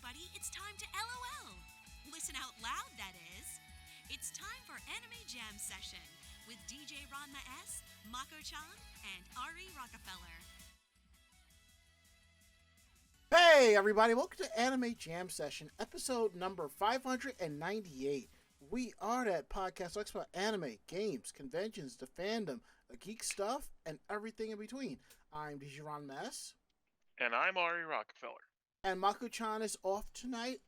everybody, it's time to LOL. Listen out loud, that is. It's time for Anime Jam Session with DJ Ranma S, Mako-chan, and Ari Rockefeller. Hey everybody, welcome to Anime Jam Session, episode number 598. We are that podcast that talks about anime, games, conventions, the fandom, the geek stuff, and everything in between. I'm DJ Ranma S. And I'm Ari Rockefeller. And Mako-chan is off tonight.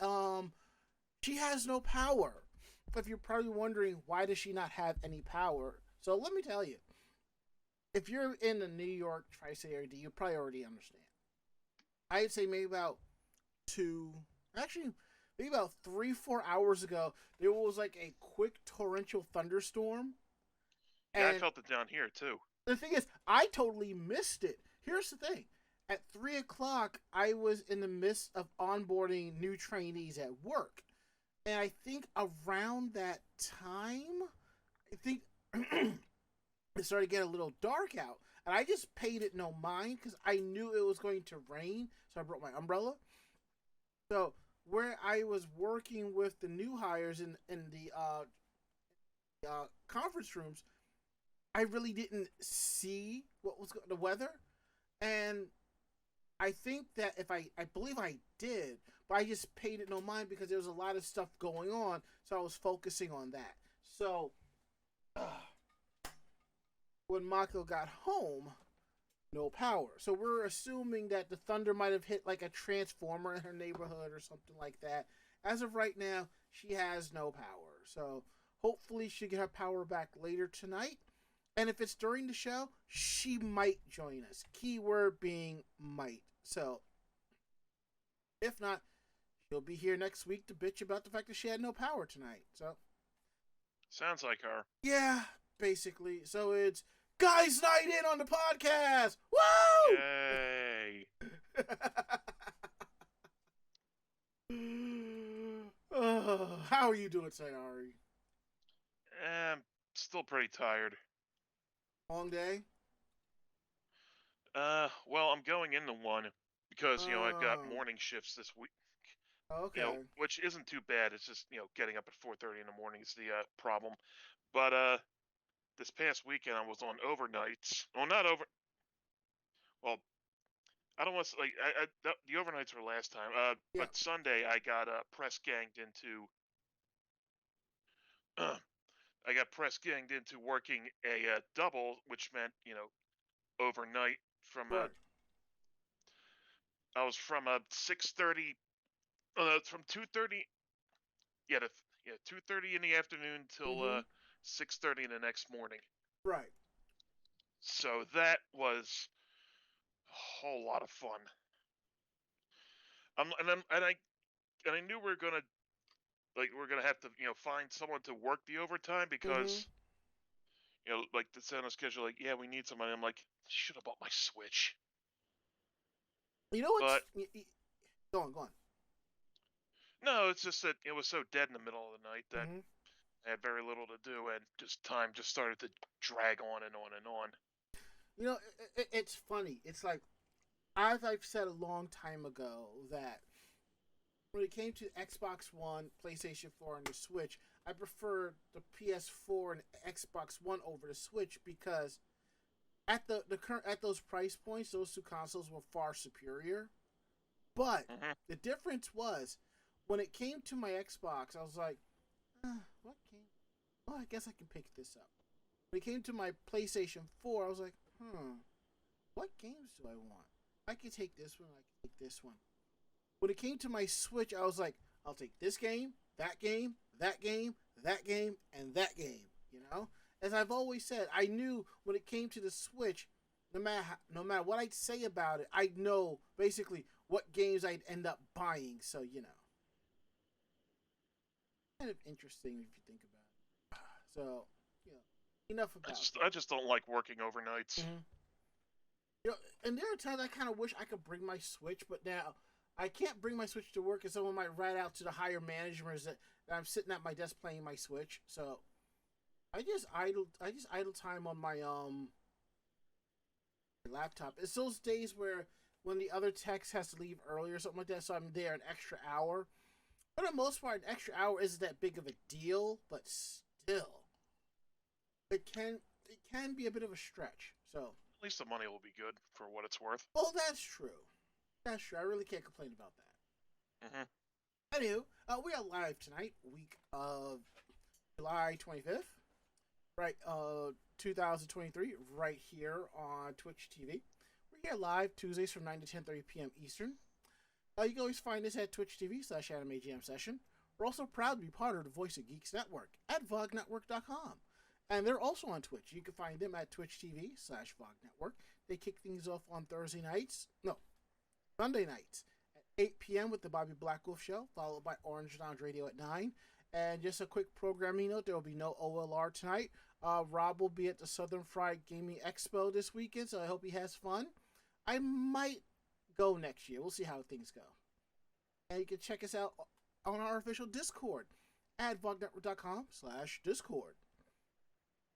She has no power. If you're probably wondering why does she not have any power, so let me tell you. If you're in the New York tri-state area, you probably already understand. I'd say maybe about maybe about 3-4 hours ago, there was like a quick torrential thunderstorm. Yeah, I felt it down here too. The thing is, I totally missed it. Here's the thing. At 3 o'clock, I was in the midst of onboarding new trainees at work. And I think around that time, it started to get a little dark out. And I just paid it no mind because I knew it was going to rain. So I brought my umbrella. So where I was working with the new hires in the conference rooms, I really didn't see what was the weather. And I think that I believe I did, but I just paid it no mind because there was a lot of stuff going on. So I was focusing on that. So when Mako got home, no power. So we're assuming that the thunder might have hit like a transformer in her neighborhood or something like that. As of right now, she has no power. So hopefully she'll get her power back later tonight. And if it's during the show, she might join us. Keyword being might. So if not, she'll be here next week to bitch about the fact that she had no power tonight. So sounds like her. Yeah, basically. So it's Guys Night In on the podcast! Woo! Yay! How are you doing today, Ari? Still pretty tired. Long day? Well, I'm going into one because, I've got morning shifts this week. Okay. Which isn't too bad. It's just, getting up at 4:30 in the morning is the problem. But, this past weekend I was on overnights. Well, not over. Well, I don't want to the overnights were last time. Yeah. But Sunday I got press ganged into. I got press ganged into working a double, which meant overnight from Right. I was from 6:30, from 2:30, 2:30 in the afternoon till 6:30 the next morning. Right. So that was a whole lot of fun. And I knew we were gonna have to find someone to work the overtime because like the set on schedule, like, yeah, we need somebody. I'm like, should have bought my Switch. You know what? But Go on. no, it's just that it was so dead in the middle of the night that I had very little to do, and time just started to drag on and on and on. It's funny. It's like, as I've said a long time ago, that when it came to Xbox One, PlayStation 4, and the Switch, I preferred the PS4 and Xbox One over the Switch because at those price points, those two consoles were far superior. But the difference was when it came to my Xbox, I was like, what game? Well, I guess I can pick this up. When it came to my PlayStation 4, I was like, what games do I want? I can take this one, I can take this one. When it came to my Switch, I was like, I'll take this game, that game, that game, that game, and that game. As I've always said, I knew when it came to the Switch, no matter what I'd say about it, I'd know basically what games I'd end up buying. So kind of interesting if you think about it. So enough about. I just don't like working overnights. And there are times I kind of wish I could bring my Switch, but now I can't bring my Switch to work, and someone might write out to the higher managers that I'm sitting at my desk playing my Switch. So I just idle time on my laptop. It's those days where when the other techs has to leave early or something like that, so I'm there an extra hour. For the most part, an extra hour isn't that big of a deal, but still, it can be a bit of a stretch. So At least the money will be good for what it's worth. oh, that's true. That's true. I really can't complain about that. Mm-hmm. Anywho, we are live tonight, week of July 25th, right? 2023, right here on Twitch TV. We're here live Tuesdays from 9 to 10:30 p.m. Eastern. You can always find us at Twitch TV/Anime Jam Session. We're also proud to be part of the Voice of Geeks Network at VogNetwork.com. And they're also on Twitch. You can find them at Twitch TV/VogNetwork. They kick things off on Sunday nights at 8 p.m. with the Bobby Blackwolf Show, followed by Orange Lounge Radio at 9. And just a quick programming note, there will be no OLR tonight. Rob will be at the Southern Fried Gaming Expo this weekend, so I hope he has fun. I might go next year. We'll see how things go. And you can check us out on our official Discord at vognetwork.com/Discord.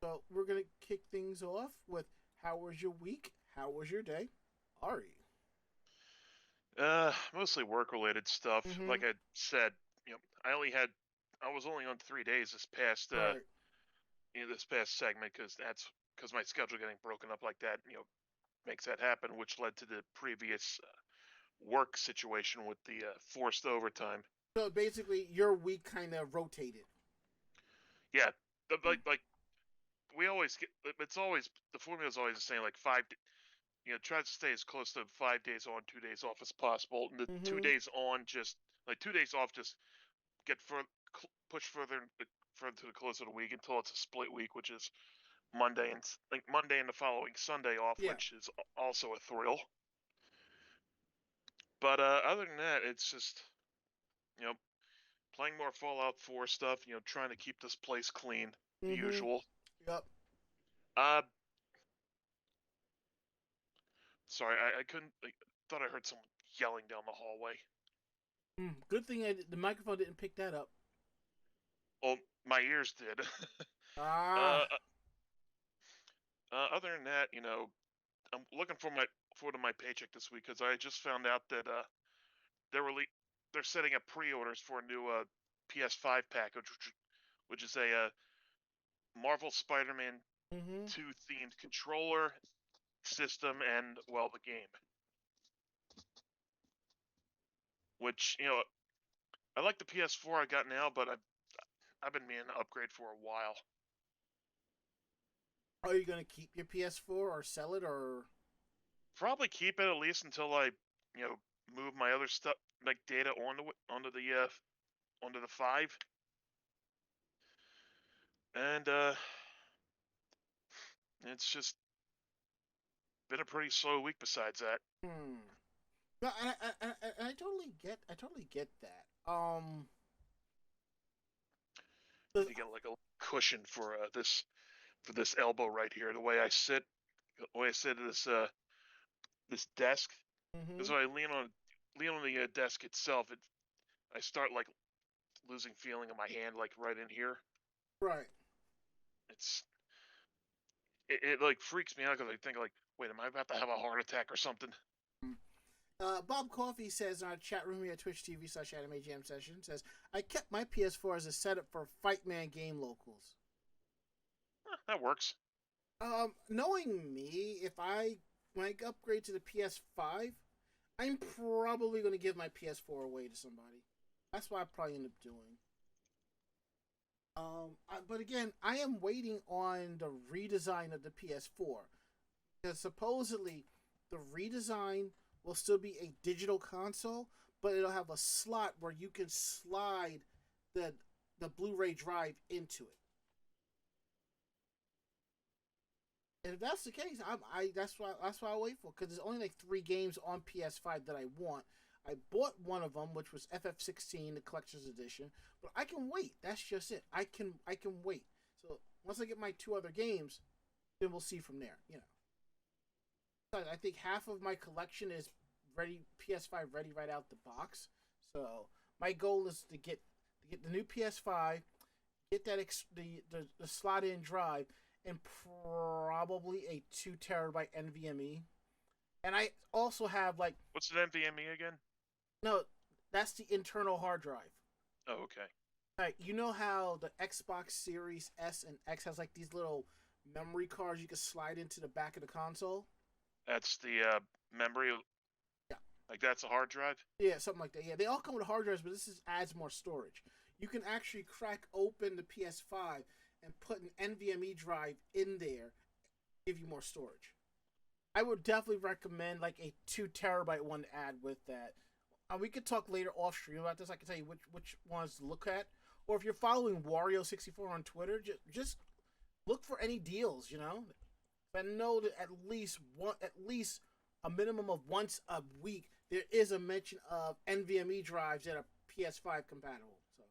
So we're going to kick things off with how was your week? How was your day? Ari. Mostly work-related stuff. Mhm. Like I said, I was only on 3 days this past, Right. this past segment because my schedule getting broken up like that, makes that happen, which led to the previous work situation with the forced overtime. So basically, your week kind of rotated. Yeah, like we always get. It's always the formula is always the same. Like try to stay as close to 5 days on, 2 days off as possible. And the Mhm. 2 days on, just like 2 days off, just get push further to the close of the week until it's a split week, which is Monday and the following Sunday off, Yeah. which is also a thrill. But other than that, it's just playing more Fallout 4 stuff. Trying to keep this place clean, the Mhm. usual. Yep. Sorry, I couldn't. Thought I heard someone yelling down the hallway. Good thing the microphone didn't pick that up. Oh, my ears did. Other than that, I'm looking forward to my paycheck this week because I just found out that they're setting up pre-orders for a new PS5 package, which is a Marvel Spider-Man 2 themed controller, system, and the game. Which I like the PS4 I got now, but I've been meaning to upgrade for a while. Are you gonna keep your PS4 or sell it or? Probably keep it at least until I move my other stuff like data onto the 5. And it's just been a pretty slow week besides that. No, I totally get that. You get like a cushion for this elbow right here. The way I sit at this desk. Because when I lean on the desk itself, I start like losing feeling in my hand, like right in here. Right. It like freaks me out because I think like, wait, am I about to have a heart attack or something? Bob Coffey says in our chat room here at Twitch TV/Anime Jam Session, says, I kept my PS4 as a setup for Fightman game locals. That works. Knowing me, when I upgrade to the PS5, I'm probably going to give my PS4 away to somebody. That's what I probably end up doing. But again, I am waiting on the redesign of the PS4. Because supposedly, the redesign will still be a digital console, but it'll have a slot where you can slide the Blu-ray drive into it. And if that's the case, that's why I wait for, because there's only like 3 games on PS5 that I want. I bought one of them, which was FF16, the collector's edition, but I can wait. That's just it. I can wait. So once I get my 2 other games, then we'll see from there. I think half of my collection is ready, PS5 ready right out the box. So my goal is to get the new PS5, get that the slot in drive, and probably a 2 terabyte NVMe, And I also have like What's an NVMe again? no, that's the internal hard drive. Oh, okay. Like you know how the Xbox Series S and X has like these little memory cards you can slide into the back of the console. That's the memory. Yeah, Like that's a hard drive. yeah, something like that. Yeah, they all come with hard drives, but this is adds more storage. You can actually crack open the PS5 and put an NVMe drive in there, give you more storage. I would definitely recommend like a 2 terabyte one to add with that. We could talk later off stream about this. I can tell you which ones to look at, or if you're following Wario64 on Twitter, just look for any deals. You know, I know that at least a minimum of once a week there is a mention of NVMe drives that are PS5 compatible. So,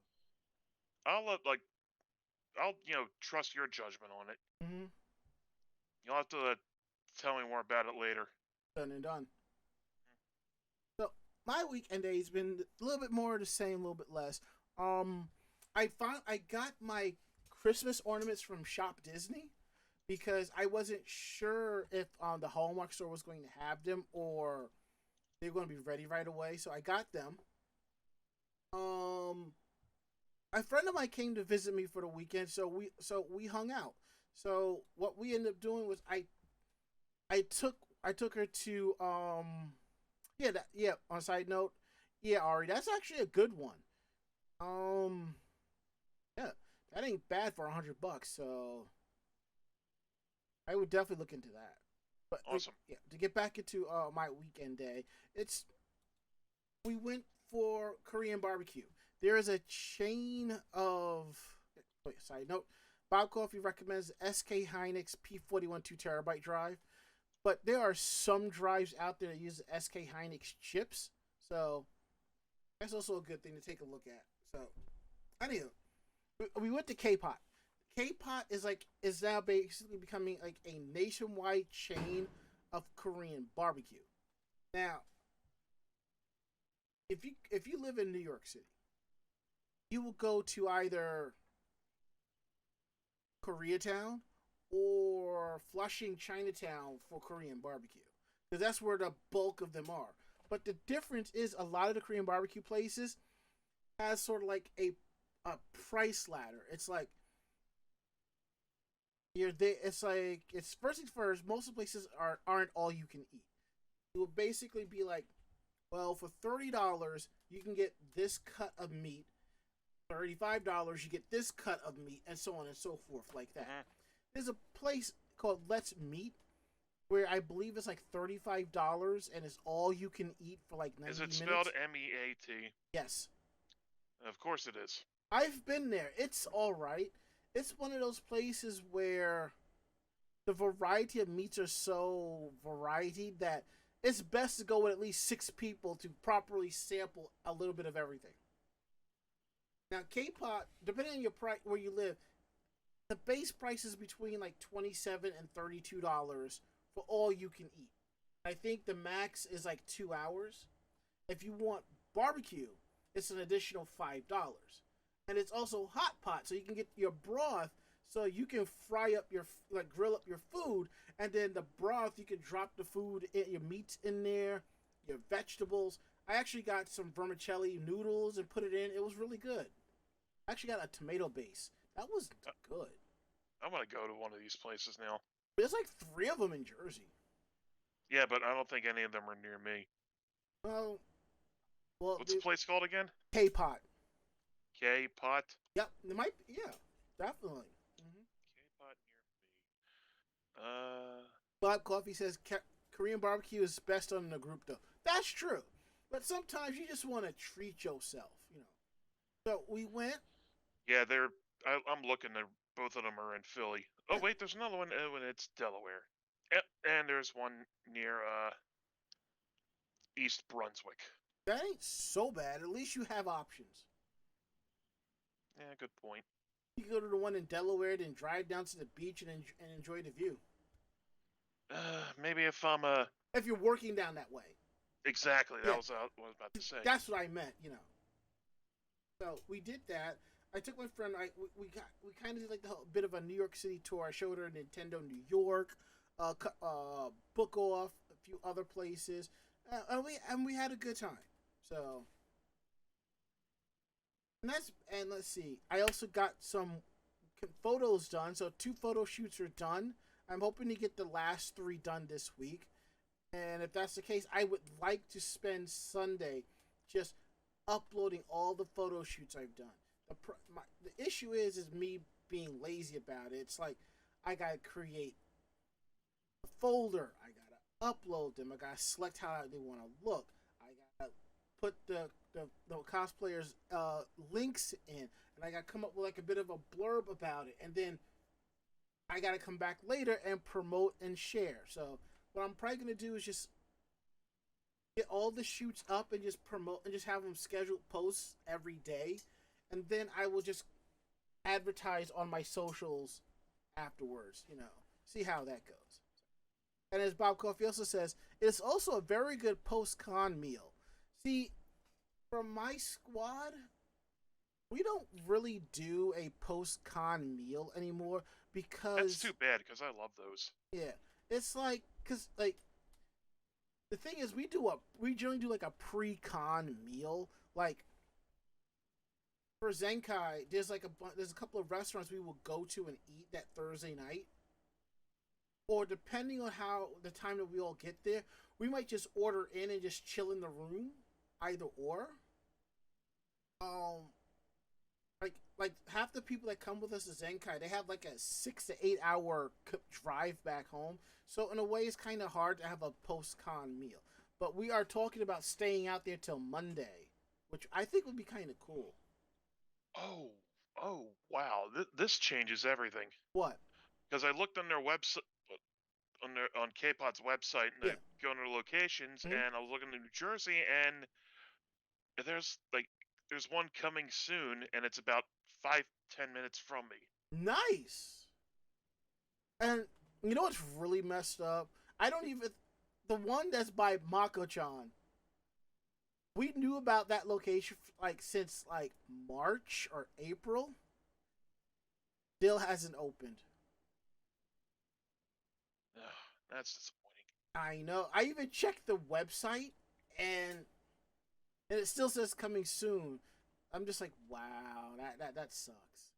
Like I'll trust your judgment on it. mm-hmm. You'll have to tell me more about it later. Done and done. So my weekend day has been a little bit more of the same, a little bit less. I got my Christmas ornaments from Shop Disney because I wasn't sure if the Hallmark store was going to have them or they were going to be ready right away. So I got them. A friend of mine came to visit me for the weekend, so we hung out. So what we ended up doing was I took her to on a side note, yeah, Ari, that's actually a good one. Yeah, that ain't bad for $100, so I would definitely look into that. But Awesome. yeah, to get back into my weekend day, we went for Korean barbecue. There is a chain of side note. Bob Coffee recommends SK Hynix P41 2 terabyte drive, but there are some drives out there that use SK Hynix chips, so that's also a good thing to take a look at. So, anywho, we went to K-Pot. K-Pot is now basically becoming like a nationwide chain of Korean barbecue. Now, if you live in New York City, you will go to either Koreatown or Flushing, Chinatown for Korean barbecue, because that's where the bulk of them are. But the difference is a lot of the Korean barbecue places has sort of like a price ladder. It's like it's first things first. Most of the places aren't all you can eat. It will basically be like, well, for $30 you can get this cut of meat. $35 you get this cut of meat, and so on and so forth, like that. Mm-hmm. There's a place called Let's Meat where I believe it's like $35 and it's all you can eat for like 90 minutes. Is it spelled MEAT? Yes. Of course it is. I've been there. It's all right. It's one of those places where the variety of meats are so varied that it's best to go with at least 6 people to properly sample a little bit of everything. Now, K-Pot, depending on your price where you live, the base price is between like $27 and $32 for all you can eat. I think the max is like 2 hours. If you want barbecue, it's an additional $5. And it's also hot pot, so you can get your broth, so you can grill up your food, and then the broth you can drop the food, your meats in there, your vegetables. I actually got some vermicelli noodles and put it in. It was really good. I actually got a tomato base. That was good. I'm gonna go to one of these places now. There's like 3 of them in Jersey. Yeah, but I don't think any of them are near me. Well, what's the place called again? K-Pot. K-Pot? Yep, it might be, yeah, definitely. Mm-hmm. K-Pot near me. Bob Coffee says Korean barbecue is best on the group though. That's true. But sometimes you just want to treat yourself, you know. So we went. Yeah, I'm looking. Both of them are in Philly. Oh wait, there's another one. It's Delaware. And there's one near East Brunswick. That ain't so bad. At least you have options. Yeah, good point. You can go to the one in Delaware, then drive down to the beach and enjoy the view. Maybe if I'm If you're working down that way. Exactly. That was what I was about to say. That's what I meant, you know. So we did that. I took my friend. We kind of did like a bit of a New York City tour. I showed her Nintendo New York, Book Off, few other places, and we had a good time. So, and let's see. I also got some photos done. So 2 photo shoots are done. I'm hoping to get the last 3 done this week. And if that's the case, I would like to spend Sunday just uploading all the photo shoots I've done. The issue is me being lazy about it. It's like I gotta create a folder. I gotta upload them. I gotta select how they want to look. I gotta put the cosplayers' links in, and I gotta come up with like a bit of a blurb about it, and then I gotta come back later and promote and share. So what I'm probably gonna do is just get all the shoots up and just promote and just have them scheduled posts every day, and then I will just advertise on my socials afterwards. See how that goes. And as Bob Coffey also says, it's also a very good post-con meal. See, from my squad, we don't really do a post-con meal anymore because That's too bad because I love those. Yeah, it's like because the thing is we generally do like a pre-con meal. Like for Zenkai, there's a couple of restaurants we will go to and eat that Thursday night. Or depending on how the time that we all get there, we might just order in and just chill in the room. Either or. Like half the people that come with us to Zenkai, they have like a 6 to 8 hour drive back home. So in a way, it's kind of hard to have a post-con meal. But we are talking about staying out there till Monday, which I think would be kind of cool. Oh, wow! This changes everything. What? Because I looked on their website, on K-Pod's website, and I go into locations, and I was looking at New Jersey, and there's one coming soon, and it's about 5-10 minutes from me. Nice. And you know what's really messed up? The one that's by Mako-chan. We knew about that location since March or April. Still hasn't opened. Ugh, that's disappointing. I know. I even checked the website and it still says coming soon. I'm just like, wow, that sucks.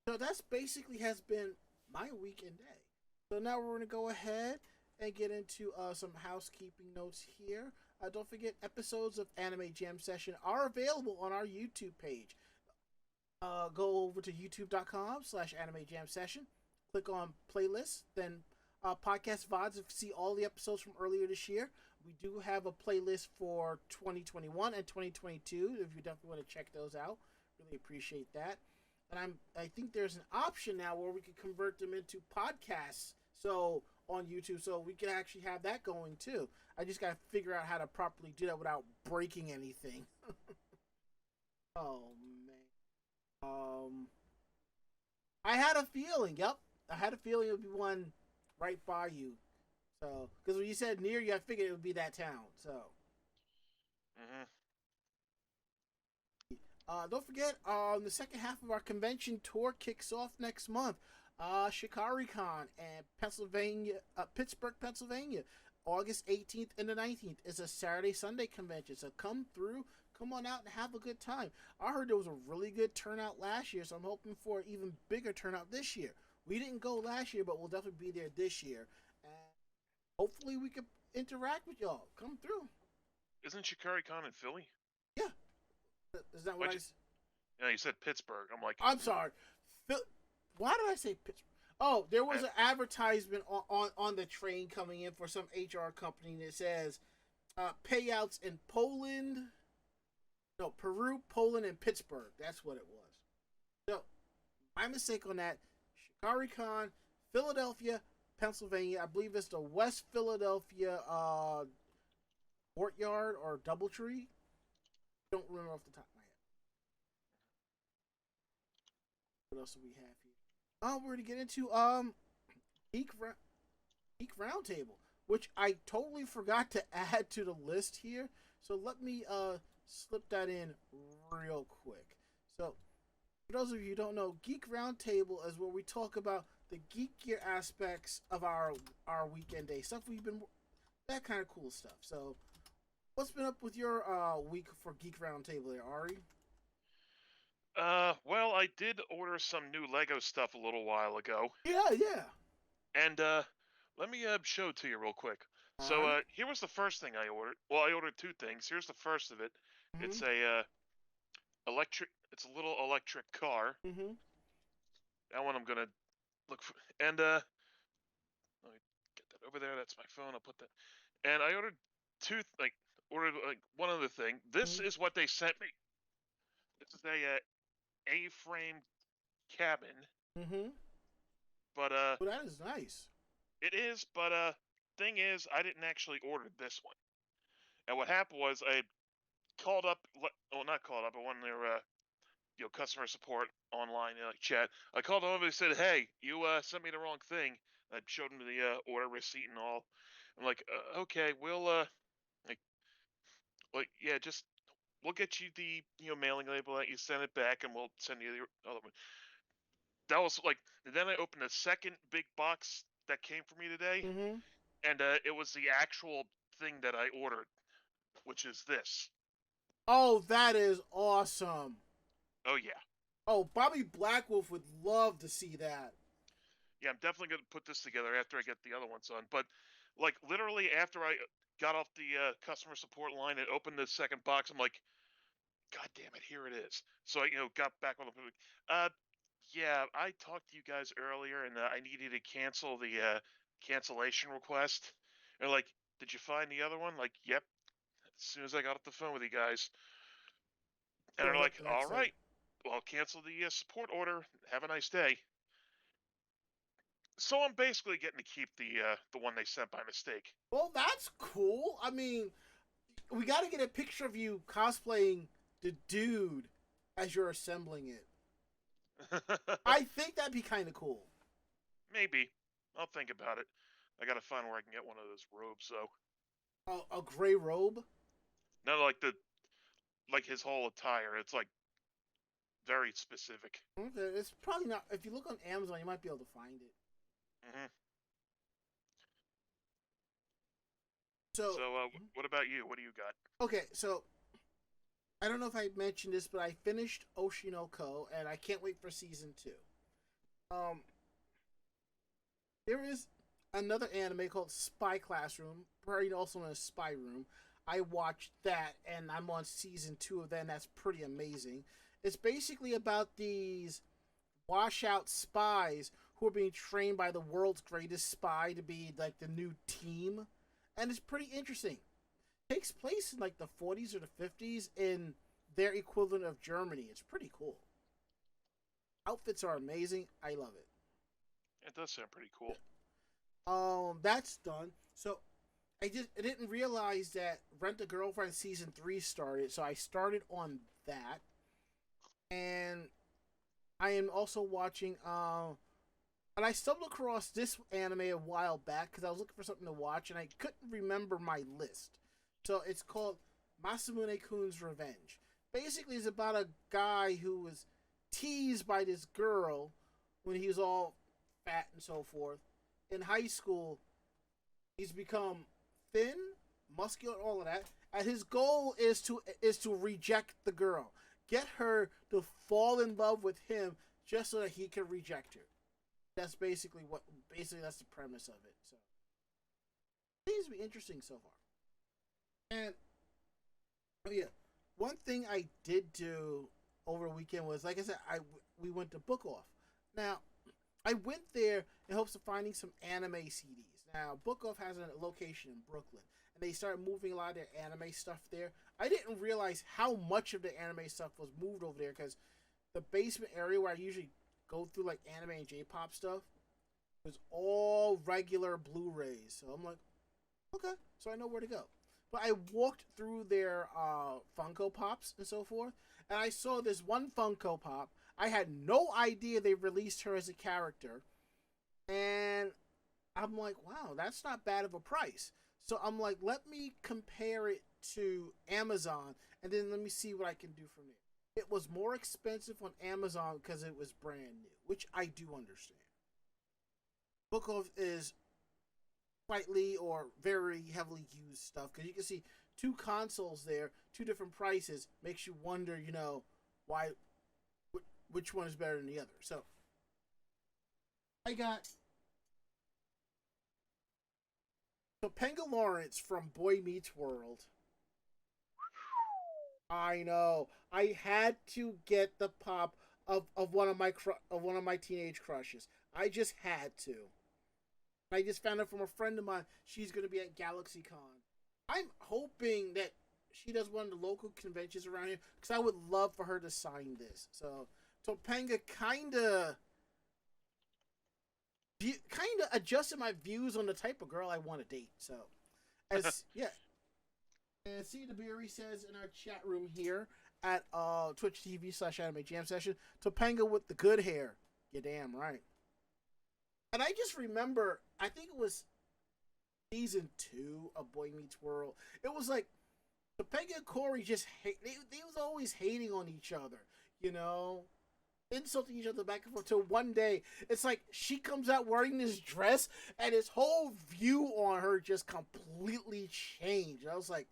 So that's basically has been my weekend day. So now we're going to go ahead and get into some housekeeping notes here. Don't forget, episodes of Anime Jam Session are available on our YouTube page. Go over to youtube.com/Anime Jam Session. Click on playlists, then podcast VODs to see all the episodes from earlier this year. We do have a playlist for 2021 and 2022 if you definitely want to check those out. Really appreciate that. And I think there's an option now where we can convert them into podcasts. So on YouTube, so we can actually have that going too. I just gotta figure out how to properly do that without breaking anything. Oh man. I had a feeling. Yep, I had a feeling it would be one right by you. So, because when you said near you, I figured it would be that town. So. Don't forget, the second half of our convention tour kicks off next month. ShikariCon and Pittsburgh, Pennsylvania, August 18th and the 19th is a Saturday-Sunday convention. So come through, come on out and have a good time. I heard there was a really good turnout last year, so I'm hoping for an even bigger turnout this year. We didn't go last year, but we'll definitely be there this year. And hopefully we can interact with y'all. Come through. Isn't ShikariCon in Philly? Yeah. Is that what I said? Yeah, you said Pittsburgh. I'm sorry. Why did I say Pittsburgh? Oh, there was an advertisement on the train coming in for some HR company that says payouts in Peru, Poland, and Pittsburgh. That's what it was. So, my mistake on that. ShikariCon, Philadelphia, Pennsylvania. I believe it's the West Philadelphia Courtyard or Doubletree. Don't remember off the top of my head. What else do we have here? We're going to get into Geek Roundtable, which I totally forgot to add to the list here. So let me slip that in real quick. So for those of you who don't know, Geek Roundtable is where we talk about the geek gear aspects of our weekend day stuff. We've been that kind of cool stuff. So, what's been up with your week for Geek Roundtable there, Ari? Well, I did order some new Lego stuff a little while ago, Yeah, yeah. and let me show it to you real quick. All So, right. here was the first thing I ordered. Well, I ordered two things. Here's the first of it. Mhm. It's a electric. It's a little electric car. Mhm. That one I'm gonna look for. And let me get that over there. That's my phone. I'll put that. And I ordered ordered like one other thing. This Mhm. is what they sent me. This is a A-frame cabin, Mhm. but Well, that is nice. it is. But thing is, I didn't actually order this one. And what happened was I called up. Well, not called up. I went on their customer support online like chat. I called them up and they said, "Hey, you sent me the wrong thing." I showed them the order receipt and all. I'm like, "Okay, we'll like yeah, just we'll get you the mailing label that you send it back, and we'll send you the other one." That was like. Then I opened the second big box that came for me today, Mhm. and it was the actual thing that I ordered, which is this. Oh, that is awesome. Oh yeah, Oh, Bobby Blackwolf would love to see that. yeah. I'm definitely gonna put this together after I get the other ones on. But like literally after I got off the customer support line and opened the second box, I'm like, God damn it, here it is. So I got back on the yeah, I talked to you guys earlier, and I needed to cancel the cancellation request. And like, did you find the other one? Like, yep. As soon as I got off the phone with you guys, and they're Showed up like, the all next day. right, well, I'll cancel the support order. Have a nice day. So I'm basically getting to keep the one they sent by mistake. Well, that's cool. I mean, we got to get a picture of you cosplaying the dude as you're assembling it. I think that'd be kind of cool. Maybe I'll think about it. I gotta find where I can get one of those robes though. A gray robe. Not like his whole attire. It's like very specific. Okay, it's probably not. If you look on Amazon, you might be able to find it. Hmm. So, So, what about you? What do you got? okay, so I don't know if I mentioned this, but I finished Oshinoko, and I can't wait for season two. Um, there is another anime called Spy Classroom, probably also known as Spy Room. I watched that, and I'm on season two of that, and that's pretty amazing. It's basically about these washout spies who are being trained by the world's greatest spy to be like the new team, and it's pretty interesting. It takes place in like the 40s or the 50s in their equivalent of Germany. It's pretty cool. Outfits are amazing. I love it. It does sound pretty cool. That's done. So I didn't realize that Rent a Girlfriend season 3 started, so I started on that, and I am also watching and I stumbled across this anime a while back because I was looking for something to watch and I couldn't remember my list. So it's called Masamune Kun's Revenge. Basically, it's about a guy who was teased by this girl when he was all fat and so forth. In high school, he's become thin, muscular, all of that. And his goal is to reject the girl, get her to fall in love with him, just so that he can reject her. That's basically that's the premise of it. So it seems to be interesting so far. And oh yeah, one thing I did do over the weekend was, like I said, we went to Book Off. Now I went there in hopes of finding some anime CDs. Now Book Off has a location in Brooklyn, and they started moving a lot of their anime stuff there. I didn't realize how much of the anime stuff was moved over there because the basement area where I usually go through like anime and J-pop stuff was all regular Blu-rays. So I'm like, okay, so I know where to go. But I walked through their Funko Pops and so forth, and I saw this one Funko Pop. I had no idea they released her as a character, and I'm like, wow, that's not bad of a price. So I'm like, let me compare it to Amazon, and then let me see what I can do from there. It was more expensive on Amazon because it was brand new, which I do understand. book of is slightly or very heavily used stuff because you can see two consoles there, two different prices. Makes you wonder, why, which one is better than the other. So I got Topanga Lawrence from Boy Meets World. I know. I had to get the pop of one of my teenage crushes. I just had to. I just found out from a friend of mine she's going to be at GalaxyCon. I'm hoping that she does one of the local conventions around here because I would love for her to sign this. So Topanga kind of adjusted my views on the type of girl I want to date. So as yeah. And C. DeBeery says in our chat room here at Twitch TV/Anime Jam Session, Topanga with the good hair. You're damn right. And I just remember, I think it was season 2 of Boy Meets World. It was like Topanga and Corey just hate. They was always hating on each other, insulting each other back and forth. Till one day, it's like she comes out wearing this dress, and his whole view on her just completely changed. I was like,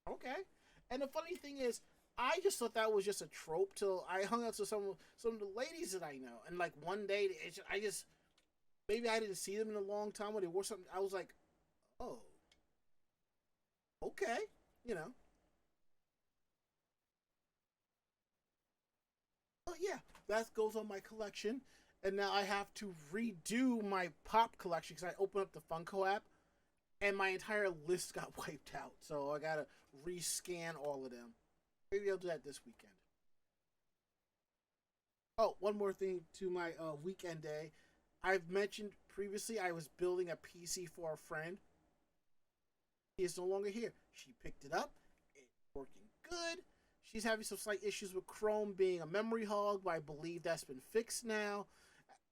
okay. And the funny thing is, I just thought that was just a trope till I hung out to some of the ladies that I know. And like one day, maybe I didn't see them in a long time when they wore something. I was like, oh, okay, But yeah, that goes on my collection. And now I have to redo my pop collection because I opened up the Funko app and my entire list got wiped out. So I gotta rescan all of them. Maybe I'll do that this weekend. Oh, one more thing to my weekend day. I've mentioned previously I was building a PC for a friend. He is no longer here. She picked it up. It's working good. She's having some slight issues with Chrome being a memory hog, but I believe that's been fixed now.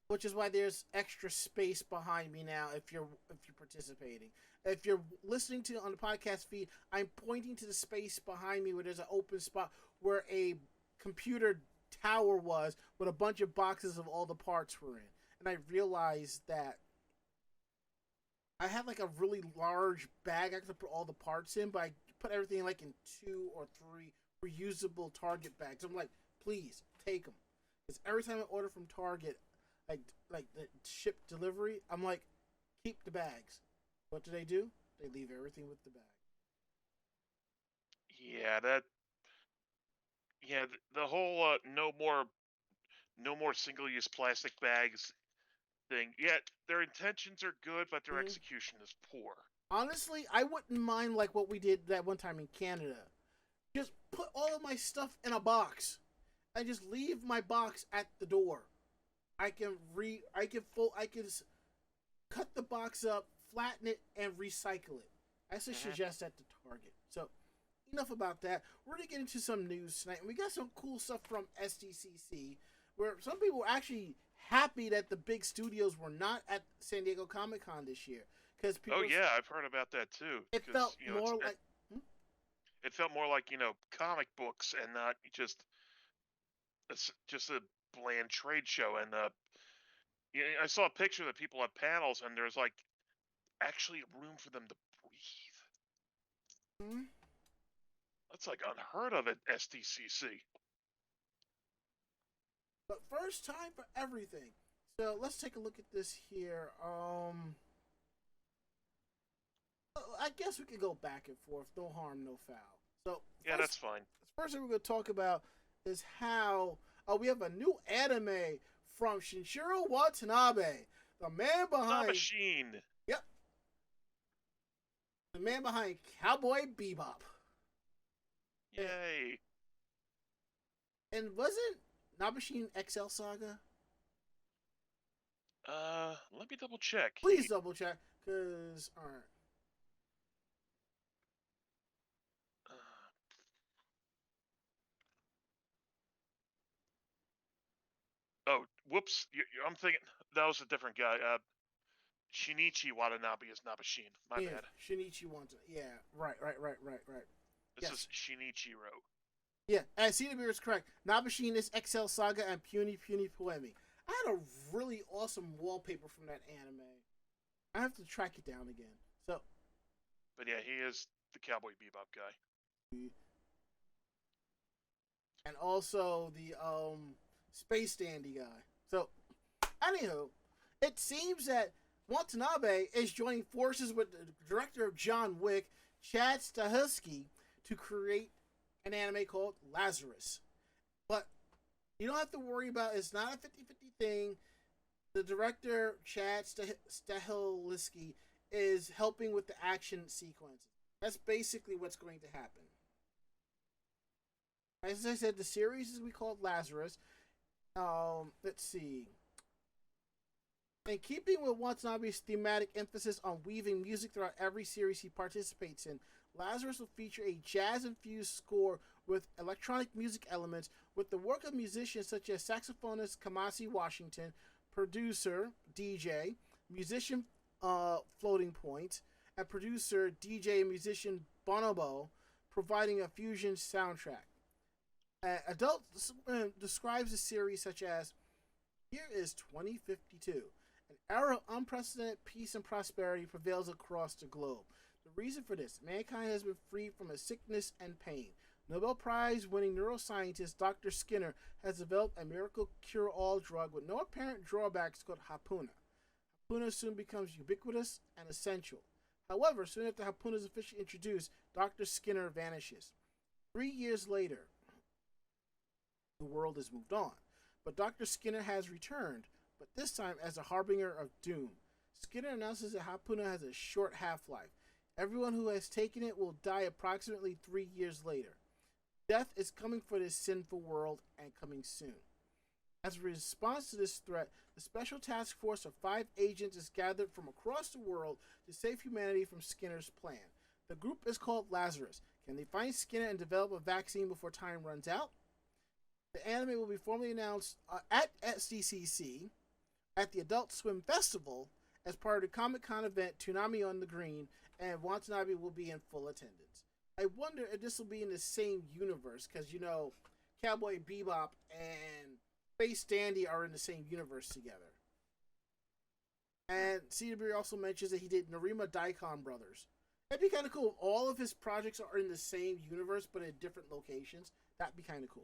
Which is why there's extra space behind me now if you're participating. If you're listening to on the podcast feed, I'm pointing to the space behind me where there's an open spot where a computer tower was with a bunch of boxes of all the parts were in. And I realized that I had like a really large bag I could put all the parts in, but I put everything like in 2 or 3 reusable Target bags. I'm like, please take them. Because every time I order from Target, like the ship delivery, I'm like, keep the bags. What do? They leave everything with the bag. Yeah, the whole no more single-use plastic bags thing. Yeah, their intentions are good, but their execution is poor. Honestly, I wouldn't mind like what we did that one time in Canada. Just put all of my stuff in a box and just leave my box at the door. I can cut the box up, flatten it, and recycle it. I suggest that to Target. So, enough about that. We're going to get into some news tonight. We got some cool stuff from SDCC, where some people were actually happy that the big studios were not at San Diego Comic-Con this year. Oh, yeah, I've heard about that, too. It felt more like... It felt more like, comic books and not just a bland trade show. And I saw a picture of the people at panels, and there's like actually room for them to breathe. That's like unheard of at SDCC. But first, time for everything. So let's take a look at this here. I guess we could go back and forth. No harm, no foul. So yeah, that's fine. The first thing we're going to talk about is how we have a new anime from Shinchiro Watanabe, the man behind Machine. Yep, the man behind Cowboy Bebop. Yay! And wasn't Nabashin XL Saga? Let me double check. Please double check, cause all right. Oh, whoops! I'm thinking that was a different guy. Shinichi Watanabe is Nabashin. My bad. Shinichi Watanabe. Yeah, right. This is Shinichiro. Yeah, and CW is correct. Nabashin is XL Saga and Puny Poemi. I had a really awesome wallpaper from that anime. I have to track it down again. So, But yeah, he is the Cowboy Bebop guy. and also the space dandy guy. So, anywho, it seems that Watanabe is joining forces with the director of John Wick, Chad Stahelski, to create an anime called Lazarus. But you don't have to worry about it's not a 50-50 thing. The director, Chad Stahelski, is helping with the action sequences. That's basically what's going to happen. As I said, the series is we call it Lazarus. Let's see. In keeping with Watanabe's thematic emphasis on weaving music throughout every series he participates in, Lazarus will feature a jazz-infused score with electronic music elements, with the work of musicians such as saxophonist Kamasi Washington, producer, DJ, musician Floating Point, and producer, DJ, and musician Bonobo, providing a fusion soundtrack. Adult describes the series such as, here is 2052. An era of unprecedented peace and prosperity prevails across the globe. The reason for this, mankind has been freed from a sickness and pain. Nobel Prize winning neuroscientist Dr. Skinner has developed a miracle cure-all drug with no apparent drawbacks called Hapuna. Hapuna soon becomes ubiquitous and essential. However, soon after Hapuna is officially introduced, Dr. Skinner vanishes. 3 years later, the world has moved on, but Dr. Skinner has returned, but this time as a harbinger of doom. Skinner announces that Hapuna has a short half-life. Everyone who has taken it will die approximately 3 years later. Death is coming for this sinful world and coming soon. As a response to this threat, the Special Task Force of 5 agents is gathered from across the world to save humanity from Skinner's plan. The group is called Lazarus. Can they find Skinner and develop a vaccine before time runs out? The anime will be formally announced at SDCC, at the Adult Swim Festival, as part of the Comic-Con event Toonami on the Green, and Watanabe will be in full attendance. I wonder if this will be in the same universe, because, you know, Cowboy Bebop and Space Dandy are in the same universe together. And CW also mentions that he did Narima Daikon Brothers. That'd be kind of cool. All of his projects are in the same universe, but in different locations. That'd be kind of cool.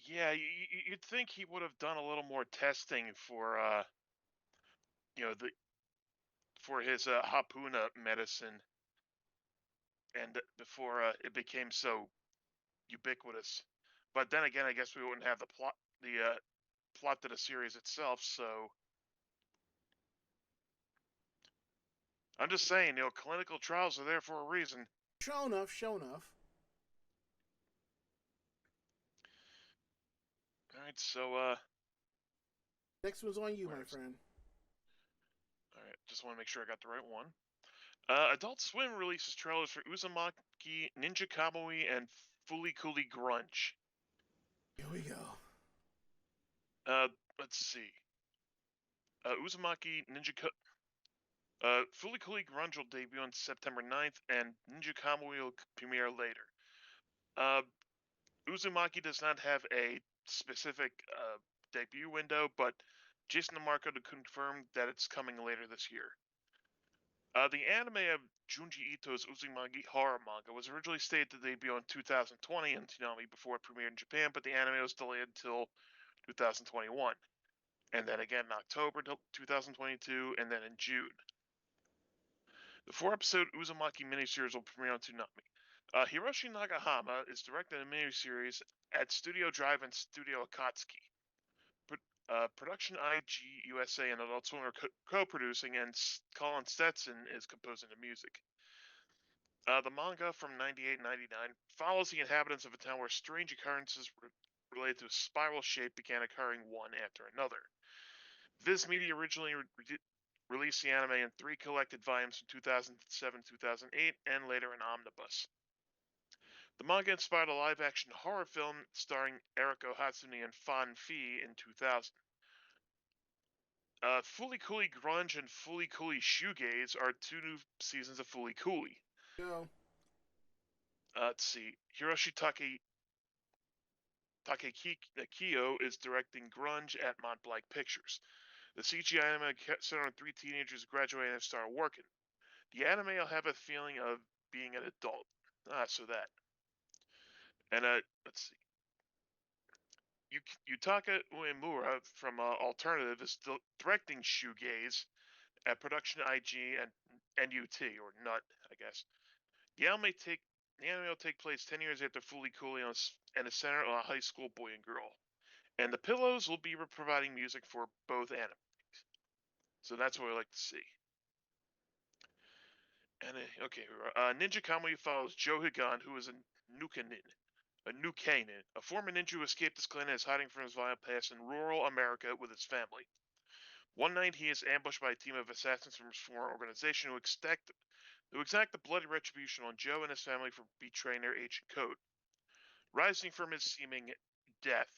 Yeah, you'd think he would have done a little more testing for, you know, for his Hapuna medicine, and before it became so ubiquitous. But then again, I guess we wouldn't have the plot to the series itself. So I'm just saying, you know, clinical trials are there for a reason. Show enough, show enough. All right, so next one's on you, my friend. All right, just want to make sure I got the right one. Adult Swim releases trailers for Uzumaki, Ninja Kamui, and Fooly Cooly Grunge. Here we go. Let's see. Uzumaki, Fooly Cooly Grunge will debut on September 9th, and Ninja Kamui will premiere later. Uzumaki does not have a specific debut window, but Jason DeMarco confirmed that it's coming later this year. The anime of Junji Ito's Uzumaki horror manga was originally slated to debut in 2020 in Toonami before it premiered in Japan, but the anime was delayed until 2021. And then again in October 2022, and then in June. The 4-episode Uzumaki miniseries will premiere on Toonami. Hiroshi Nagahama is directing a miniseries at Studio Drive and Studio Akatsuki. Production IG USA and Adult Swim are co-producing, and Colin Stetson is composing the music. The manga from 98-99 follows the inhabitants of a town where strange occurrences related to a spiral shape began occurring one after another. Viz Media originally released the anime in 3 collected volumes from 2007-2008, and later an omnibus. The manga inspired a live-action horror film starring Eriko Hatsune and Fan Fi in 2000. Fooly Cooly Grunge and Fooly Cooly Shoegaze are 2 new seasons of Fooly Cooly. Go. Let's see. Hiroshi Takehiko is directing Grunge at Montblanc Pictures. The CGI anime centered on three teenagers graduating and start working. The anime will have a feeling of being an adult. So that. And let's see. Yutaka Uemura from Alternative is still directing Shoegaze at Production IG and NUT, or NUT, I guess. The anime will take place 10 years after Fooly Cooly and is centered on a high school boy and girl. And the Pillows will be providing music for both animes. So that's what I like to see. And okay, Ninja Kamui follows Joe Higan, who is a Nukanin, a former ninja who escaped his clan and is hiding from his violent past in rural America with his family. One night, he is ambushed by a team of assassins from his former organization who exact the bloody retribution on Joe and his family for betraying their ancient code. Rising from his seeming death,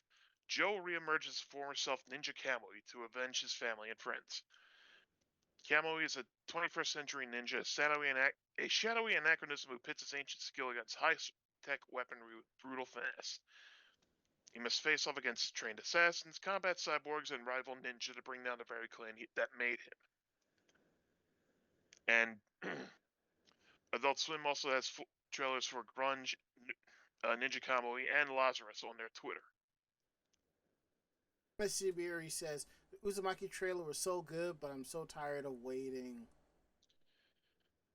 Joe reemerges as former self Ninja Kamui to avenge his family and friends. Kamui is a 21st century ninja, a shadowy anachronism who pits his ancient skill against high-tech weaponry with brutal finesse. He must face off against trained assassins, combat cyborgs, and rival ninja to bring down the very clan that made him. And Adult Swim also has trailers for Grunge, Ninja Kamui, and Lazarus on their Twitter. Miss Sibiri says, the Uzumaki trailer was so good, but I'm so tired of waiting.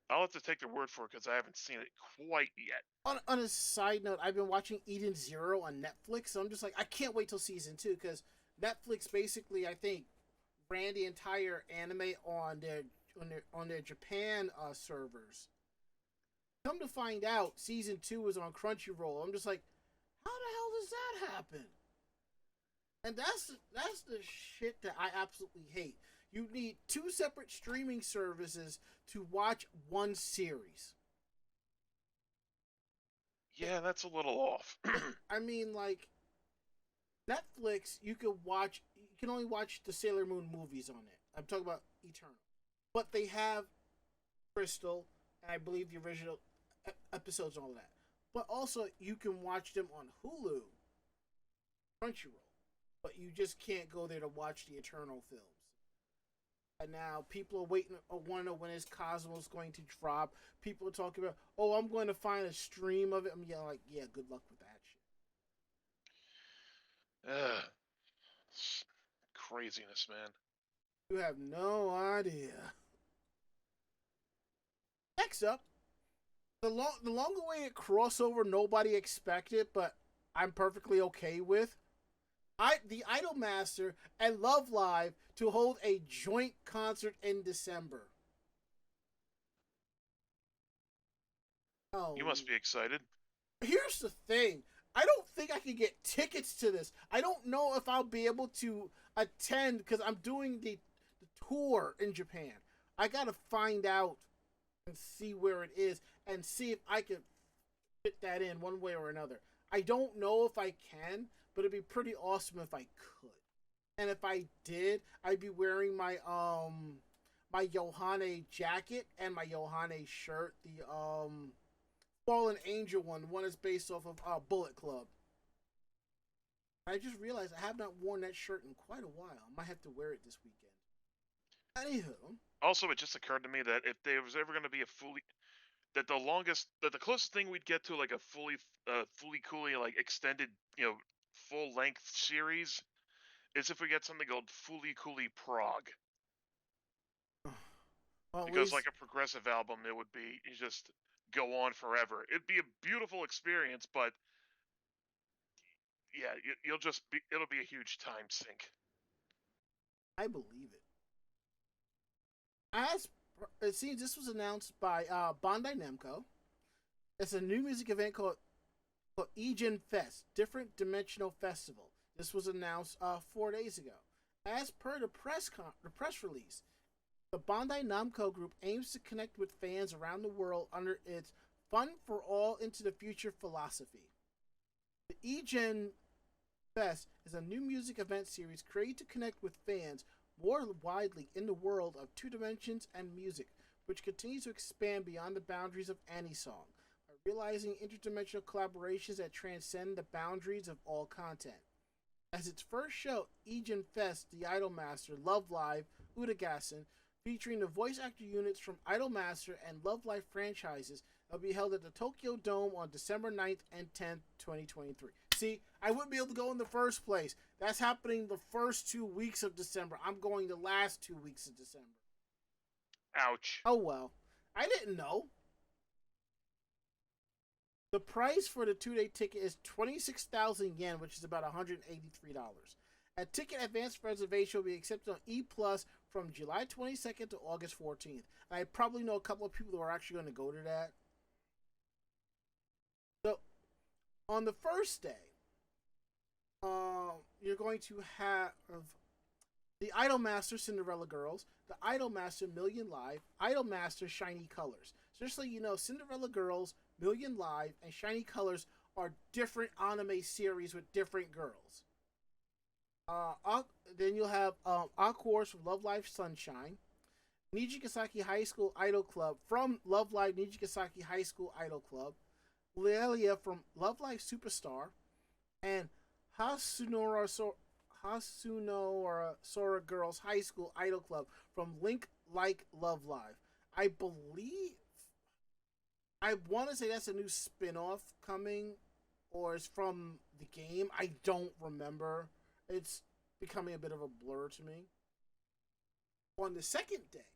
I'll have to take their word for it because I haven't seen it quite yet. On a side note, I've been watching Eden Zero on Netflix, so I'm just like, I can't wait till season 2, because Netflix basically, I think, ran the entire anime on their Japan servers. Come to find out, season 2 was on Crunchyroll. I'm just like, how the hell does that happen? And that's the shit that I absolutely hate. You need 2 separate streaming services to watch one series. Yeah, that's a little off. I mean, like, Netflix, you can only watch the Sailor Moon movies on it. I'm talking about Eternal. But they have Crystal, and I believe the original episodes and all that. But also, you can watch them on Hulu, Crunchyroll. But you just can't go there to watch the Eternal films. And now people are waiting, want to know when is Cosmos going to drop. People are talking about, oh, I'm going to find a stream of it. I'm like, yeah, good luck with that shit. Craziness, man. You have no idea. Next up, the long-awaited crossover nobody expected, but I'm perfectly okay with. The Idolmaster and Love Live to hold a joint concert in December. Oh, you must be excited. Here's the thing. I don't think I can get tickets to this. I don't know if I'll be able to attend because I'm doing the tour in Japan. I gotta find out and see where it is and see if I can fit that in one way or another. I don't know if I can, but it'd be pretty awesome if I could. And if I did, I'd be wearing my my Yohane jacket and my Yohane shirt, the Fallen Angel one is based off of Bullet Club. I just realized I have not worn that shirt in quite a while. I might have to wear it this weekend. Anywho. Also, it just occurred to me that if there was ever going to be the closest thing we'd get to like a fully coolly like extended, full length series is if we get something called Fully Coolly Prague. Well, because like a progressive album, it would be just go on forever. It'd be a beautiful experience, but yeah, it'll be a huge time sink. I believe it. As it seems, this was announced by Bandai Namco. It's a new music event called Egen Fest, Different Dimensional Festival. This was announced 4 days ago. As per the press release, the Bandai Namco Group aims to connect with fans around the world under its Fun for All Into the Future philosophy. The Egen Fest is a new music event series created to connect with fans more widely in the world of 2 dimensions and music, which continues to expand beyond the boundaries of any song by realizing interdimensional collaborations that transcend the boundaries of all content. As its first show, Egen Fest, the Idolmaster, Love Live, Udagassen, featuring the voice actor units from Idolmaster and Love Live franchises, will be held at the Tokyo Dome on December 9th and 10th, 2023. See, I wouldn't be able to go in the first place. That's happening the first 2 weeks of December. I'm going the last 2 weeks of December. Ouch. Oh well. I didn't know. The price for the 2-day ticket is 26,000 yen, which is about $183. A ticket advance reservation will be accepted on E Plus from July 22nd to August 14th. I probably know a couple of people who are actually going to go to that. So, on the first day, you're going to have the Idolmaster Cinderella Girls, the Idolmaster Million Live, Idolmaster Shiny Colors. So just so you know, Cinderella Girls, Million Live, and Shiny Colors are different anime series with different girls. Then you'll have Aquars from Love Live Sunshine, Nijigasaki High School Idol Club from Love Live Nijigasaki High School Idol Club, Lelia from Love Live Superstar, and Hasunora Sora Girls High School Idol Club from Link Like Love Live. I want to say that's a new spin-off coming, or it's from the game. I don't remember. It's becoming a bit of a blur to me. On the second day,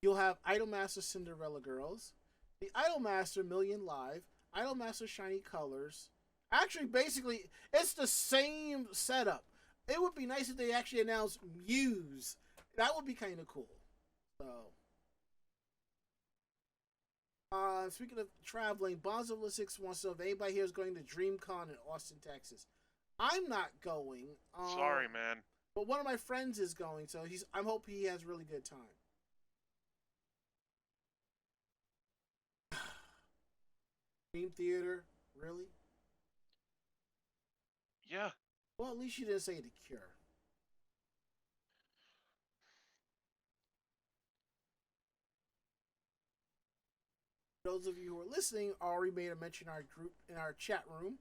you'll have Idolmaster Cinderella Girls, the Idolmaster Million Live, Idolmaster Shiny Colors. Actually, basically, it's the same setup. It would be nice if they actually announced Muse. That would be kind of cool. So, speaking of traveling, Bonzo6 wants to know if anybody here is going to DreamCon in Austin, Texas. I'm not going. Sorry, man. But one of my friends is going, so I'm hoping he has a really good time. Dream Theater? Really? Yeah. Well, at least you didn't say The Cure. Those of you who are listening already made a mention in our group, in our chat room.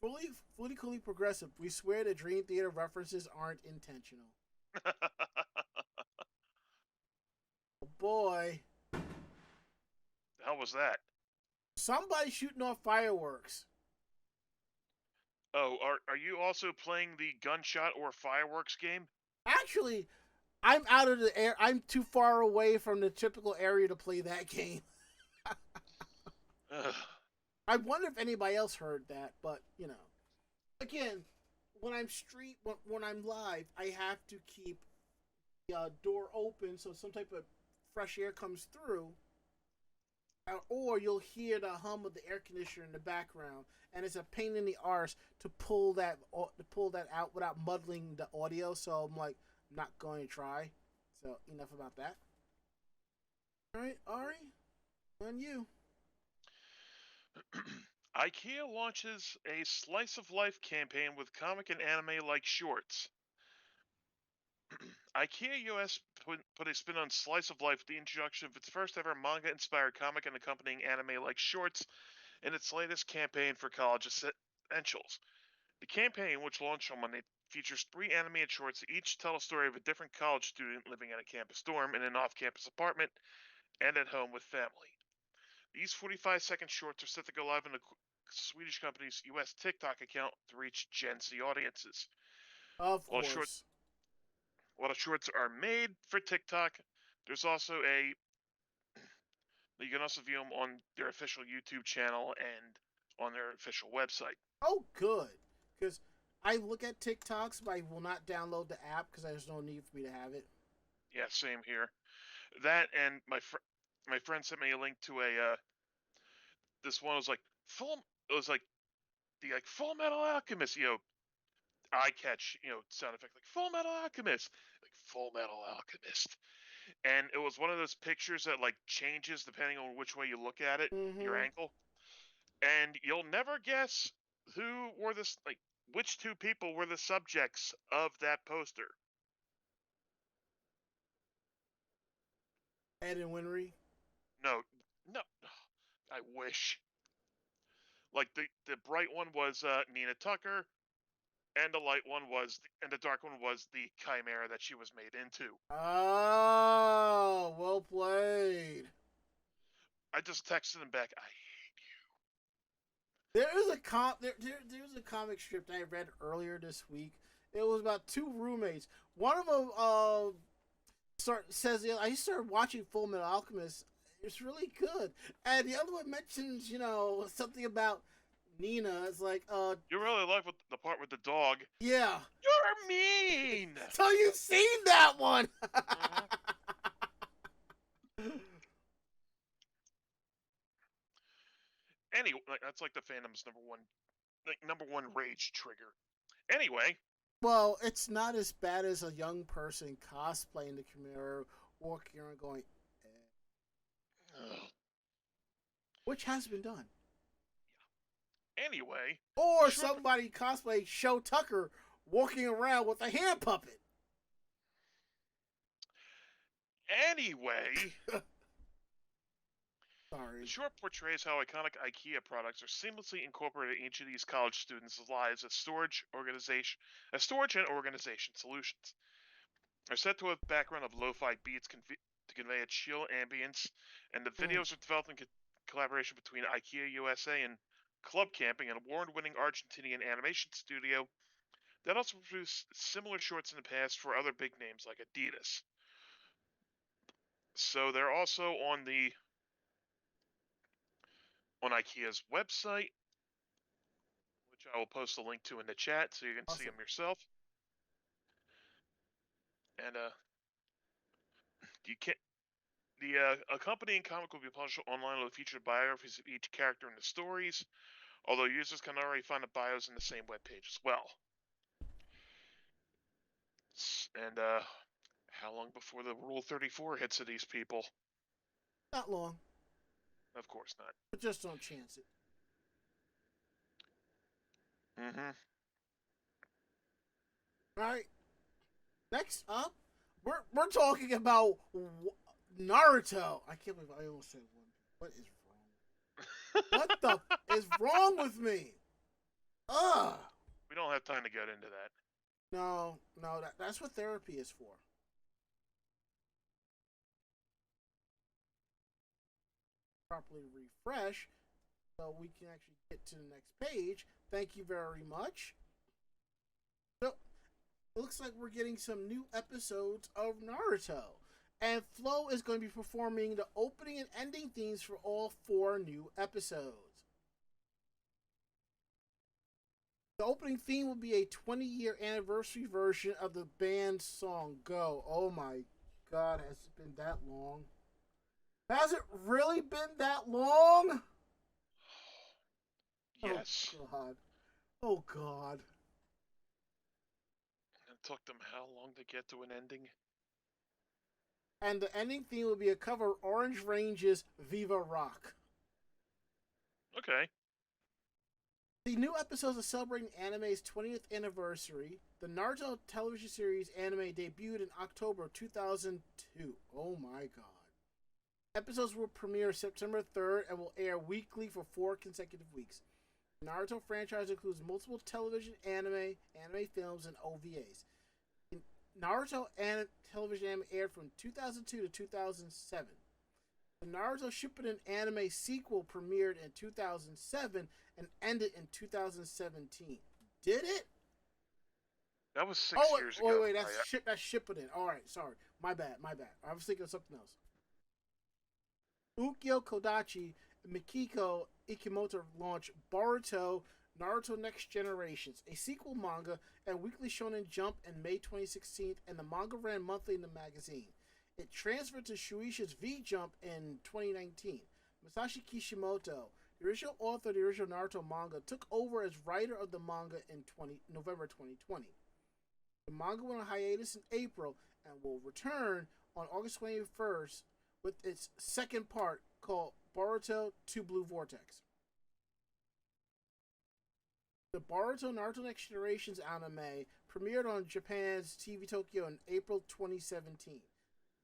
Fully coolly progressive. We swear that Dream Theater references aren't intentional. Oh boy. The hell was that? Somebody shooting off fireworks. Oh, are you also playing the gunshot or fireworks game? Actually, I'm out of the air. I'm too far away from the typical area to play that game. I wonder if anybody else heard that, but you know, again, when I'm live, I have to keep the door open so some type of fresh air comes through, or you'll hear the hum of the air conditioner in the background, and it's a pain in the arse to pull that out without muddling the audio. So I'm like, I'm not going to try. So enough about that. All right, Ari, on you. IKEA launches a slice of life campaign with comic and anime like shorts. IKEA US put a spin on slice of life with the introduction of its first ever manga inspired comic and accompanying anime like shorts in its latest campaign for college essentials. The campaign, which launched on Monday, features 3 animated shorts that each tell a story of a different college student living at a campus dorm, in an off campus apartment, and at home with family. These 45-second shorts are set to go live on the Swedish company's US TikTok account to reach Gen Z audiences. Of course. While the shorts are made for TikTok, there's also you can also view them on their official YouTube channel and on their official website. Oh, good. Because I look at TikToks, but I will not download the app because there's no need for me to have it. Yeah, same here. That, and my friend sent me a link to this one was like the Full Metal Alchemist, eye catch, sound effect, like Full Metal Alchemist, like Full Metal Alchemist. And it was one of those pictures that like changes depending on which way you look at it, your angle. And you'll never guess which 2 people were the subjects of that poster. Ed and Winry? No, No, I wish. Like the bright one was Nina Tucker, and the light one was, and the dark one was the chimera that she was made into. Oh, well played. I just texted him back. There was a comic strip that I read earlier this week. It was about two roommates. One of them says, I started watching Full Metal Alchemist. It's really good. And the other one mentions, something about Nina. It's like, You really like the part with the dog. yeah. You're mean. So you've seen that one. Mm-hmm. Anyway, that's like the fandom's number one rage trigger. Anyway. Well, it's not as bad as a young person cosplaying the Chimera, walking around going, which has been done. Anyway. Or somebody cosplay Show Tucker walking around with a hand puppet. Anyway. Sorry. The short portrays how iconic IKEA products are seamlessly incorporated into each of these college students' lives as storage and organization solutions. Are set to a background of lo-fi beats to convey a chill ambience, and the videos are developed in collaboration between IKEA USA and Club Camping, an award-winning Argentinian animation studio that also produced similar shorts in the past for other big names like Adidas. So they're also on IKEA's website, which I will post a link to in the chat so you can see them yourself. And you can the accompanying comic will be published online with featured biographies of each character in the stories, although users can already find the bios in the same webpage as well. And how long before the Rule 34 hits to these people? Not long. Of course not. But just don't chance it. Mm-hmm. Alright. Next up, we're talking about Naruto. I can't believe I almost said one. What is wrong? What the is wrong with me? Ugh. We don't have time to get into that. No, that's what therapy is for. Properly refresh so we can actually get to the next page. Thank you very much. So, it looks like we're getting some new episodes of Naruto. And Flo is going to be performing the opening and ending themes for all 4 new episodes. The opening theme will be a 20-year anniversary version of the band's song Go. Oh my god, has it been that long? Has it really been that long? Yes. Oh god. Oh god. It took them how long to get to an ending? And the ending theme will be a cover of Orange Range's Viva Rock. Okay. The new episodes are celebrating anime's 20th anniversary. The Naruto television series anime debuted in October 2002. Oh my god. Episodes will premiere September 3rd and will air weekly for 4 consecutive weeks. The Naruto franchise includes multiple television, anime films, and OVAs. Naruto television anime aired from 2002 to 2007. The Naruto Shippuden anime sequel premiered in 2007 and ended in 2017. Did it? That was 6 years ago. Wait, that's Shippuden. Alright, sorry. My bad. I was thinking of something else. Ukyo Kodachi and Mikiko Ikimoto launched Boruto Naruto Next Generations, a sequel manga and weekly shonen jump in May 2016, and the manga ran monthly in the magazine. It transferred to Shueisha's V-Jump in 2019. Masashi Kishimoto, the original author of the original Naruto manga, took over as writer of the manga in November 2020. The manga went on hiatus in April and will return on August 21st with its second part called Boruto 2 Blue Vortex. The Boruto Naruto Next Generations anime premiered on Japan's TV Tokyo in April 2017.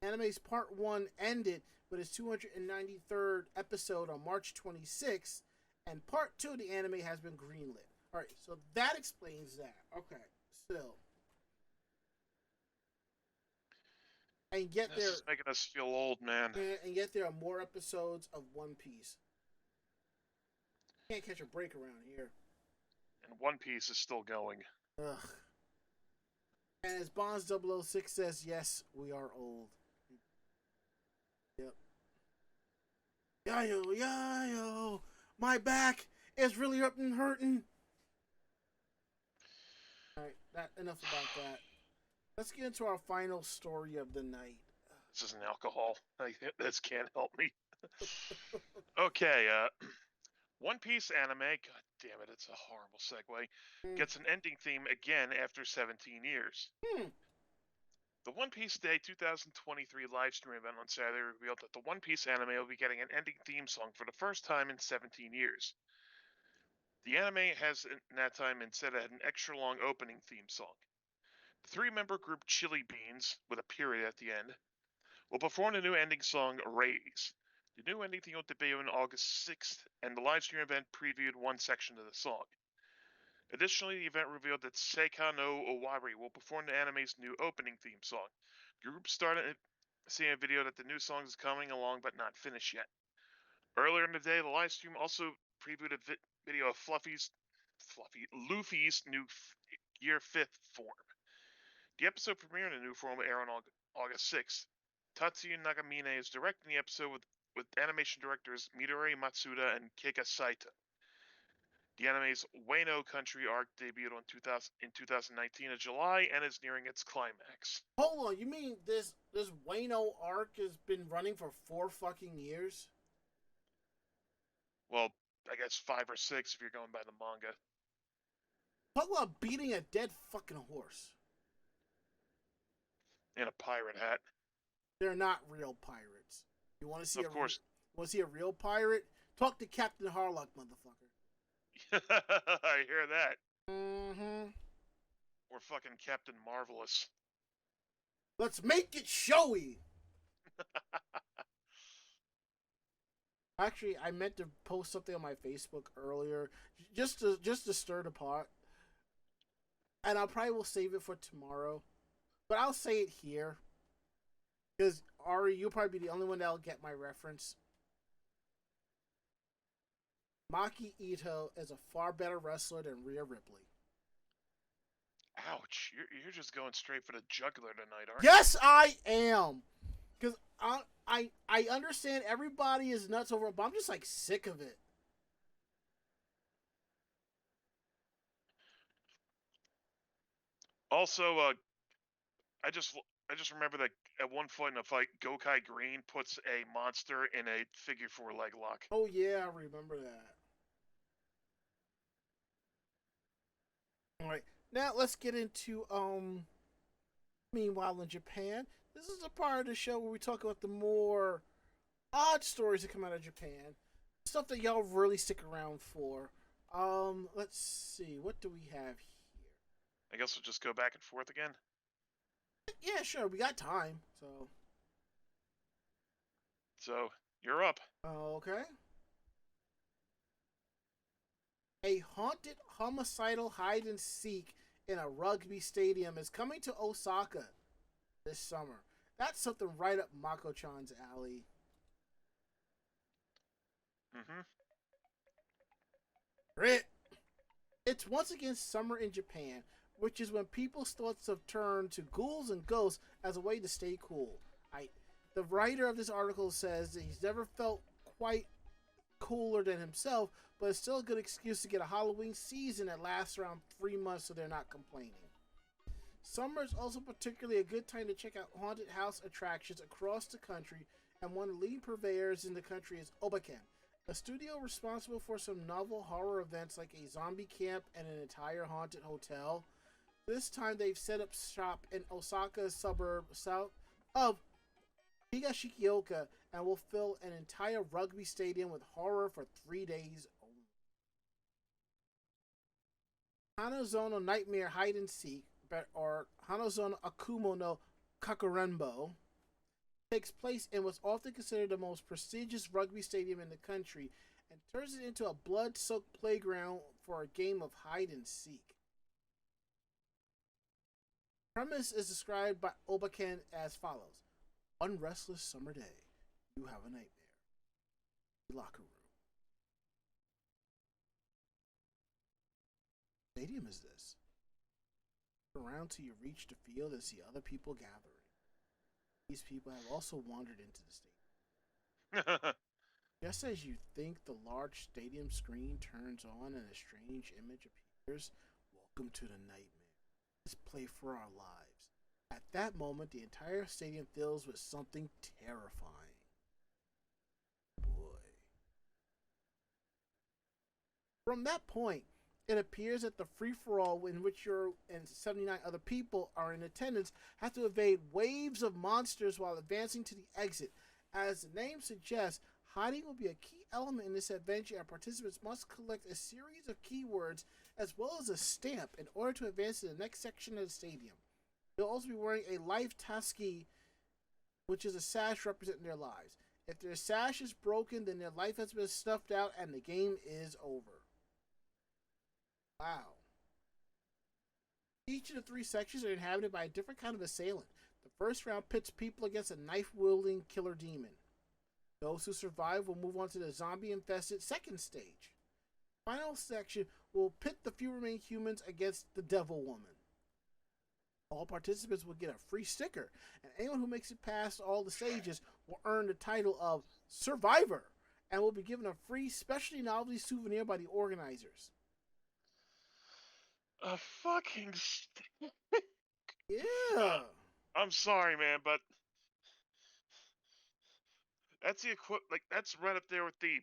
Anime's part 1 ended with its 293rd episode on March 26th, and part 2 of the anime has been greenlit. Alright, so that explains that. Okay, still. And yet This is making us feel old, man. And yet there are more episodes of One Piece. Can't catch a break around here. And One Piece is still going. Ugh. And as Bonds 006 says, yes, we are old. Yep. Yayo, yayo, my back is really up and hurting. Alright, enough about that. Let's get into our final story of the night. This isn't alcohol. This can't help me. Okay, One Piece anime, god damn it, it's a horrible segue, gets an ending theme again after 17 years. The One Piece Day 2023 livestream event on Saturday revealed that the One Piece anime will be getting an ending theme song for the first time in 17 years. The anime has, in that time, instead had an extra-long opening theme song. The three-member group Chili Beans, with a period at the end, will perform the new ending song, Raise. The new ending theme will debut on August 6th, and the livestream event previewed one section of the song. Additionally, the event revealed that Seika no Owari will perform the anime's new opening theme song. The group started seeing a video that the new song is coming along but not finished yet. Earlier in the day, the livestream also previewed a video of Luffy's new Year 5th form. The episode premiere in the new form will air on August 6th. Tatsuya Nagamine is directing the episode with animation directors Midori Matsuda and Keika Saito. The anime's Wano Country arc debuted in 2019 in July and is nearing its climax. Hold on, you mean this Wano arc has been running for 4 fucking years? Well, I guess 5 or 6 if you're going by the manga. Talk about beating a dead fucking horse. In a pirate hat. They're not real pirates. You want to see of course. Want to see a real pirate? Talk to Captain Harlock, motherfucker. I hear that. Mm-hmm. Or fucking Captain Marvelous. Let's make it showy. Actually, I meant to post something on my Facebook earlier, just to stir the pot, and I probably will save it for tomorrow, but I'll say it here because Ari, you'll probably be the only one that'll get my reference. Maki Ito is a far better wrestler than Rhea Ripley. Ouch! You're just going straight for the jugular tonight, aren't you? Yes, I am. Because I understand everybody is nuts over it, but I'm just like sick of it. Also, I just remember that at one point in a fight, Gokai Green puts a monster in a figure 4 leg lock. Oh yeah, I remember that. All right, now let's get into meanwhile in Japan. This is a part of the show where we talk about the more odd stories that come out of Japan. Stuff that y'all really stick around for. Let's see. What do we have here? I guess we'll just go back and forth again. Yeah, sure. We got time. So, you're up. Okay. A haunted homicidal hide and seek in a rugby stadium is coming to Osaka this summer. That's something right up Mako-chan's alley. It's once again summer in Japan, which is when people's thoughts have turned to ghouls and ghosts as a way to stay cool. The writer of this article says that he's never felt quite cooler than himself, but it's still a good excuse to get a Halloween season that lasts around 3 months so they're not complaining. Summer is also particularly a good time to check out haunted house attractions across the country, and one of the leading purveyors in the country is Obaken, a studio responsible for some novel horror events like a zombie camp and an entire haunted hotel. This time they've set up shop in Osaka's suburb south of Higashioka and will fill an entire rugby stadium with horror for 3 days only. Hanazono Nightmare Hide and Seek, or Hanazono Akumo no Kakurenbo, takes place in what's often considered the most prestigious rugby stadium in the country and turns it into a blood soaked playground for a game of hide and seek. The premise is described by Obaken as follows: one restless summer day, you have a nightmare. Locker room. What stadium is this? Look around till you reach the field and see other people gathering. These people have also wandered into the stadium. Just as you think the large stadium screen turns on and a strange image appears, welcome to the nightmare. Let's play for our lives. At that moment, the entire stadium fills with something terrifying. Boy. From that point, it appears that the free-for-all in which you and 79 other people are in attendance have to evade waves of monsters while advancing to the exit. As the name suggests, hiding will be a key element in this adventure, and participants must collect a series of keywords as well as a stamp in order to advance to the next section of the stadium. They'll also be wearing a life taski, which is a sash representing their lives. If their sash is broken, then their life has been snuffed out and the game is over. Wow. Each of the three sections are inhabited by a different kind of assailant. The first round pits people against a knife-wielding killer demon. Those who survive will move on to the zombie-infested second stage. The final section will pit the few remaining humans against the Devil Woman. All participants will get a free sticker, and anyone who makes it past all the stages will earn the title of Survivor and will be given a free specialty novelty souvenir by the organizers. A fucking. Yeah. I'm sorry, man, but that's the like that's right up there with the.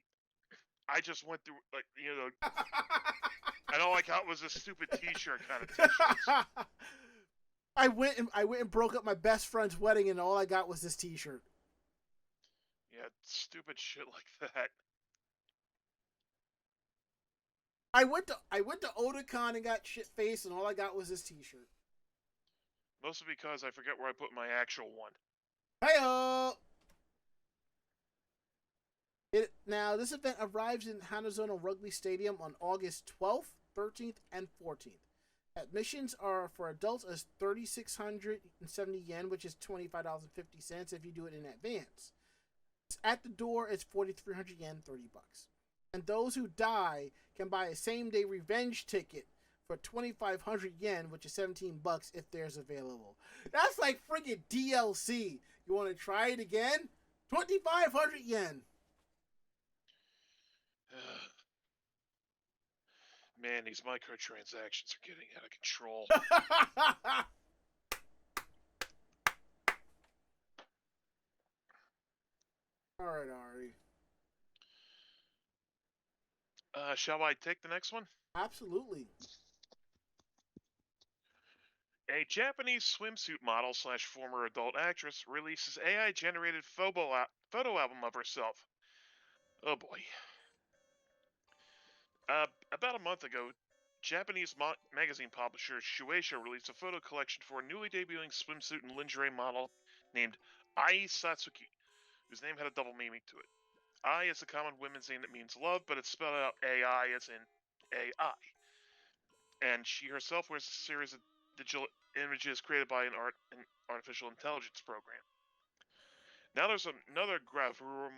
I just went through and all I got was a stupid T-shirt kind of T-shirts. I went and broke up my best friend's wedding, and all I got was this T-shirt. Yeah, stupid shit like that. I went to Otakon and got shit faced, and all I got was this T-shirt. Mostly because I forget where I put my actual one. Hey-o! Now, this event arrives in Hanazono Rugby Stadium on August 12th, 13th, and 14th. Admissions are for adults as 3,670 yen, which is $25.50 if you do it in advance. At the door, it's 4,300 yen, $30. And those who die can buy a same-day revenge ticket for 2,500 yen, which is $17 if there's available. That's like friggin' DLC. You want to try it again? 2,500 yen. Man, these microtransactions are getting out of control. All right, Ari. Shall I take the next one? Absolutely. A Japanese swimsuit model / former adult actress releases AI-generated photo album of herself. Oh boy. About a month ago, Japanese magazine publisher Shueisha released a photo collection for a newly debuting swimsuit and lingerie model named Ai Satsuki, whose name had a double meaning to it. Ai is a common women's name that means love, but it's spelled out AI as in AI. And she herself wears a series of digital images created by an artificial intelligence program. Now there's another gravure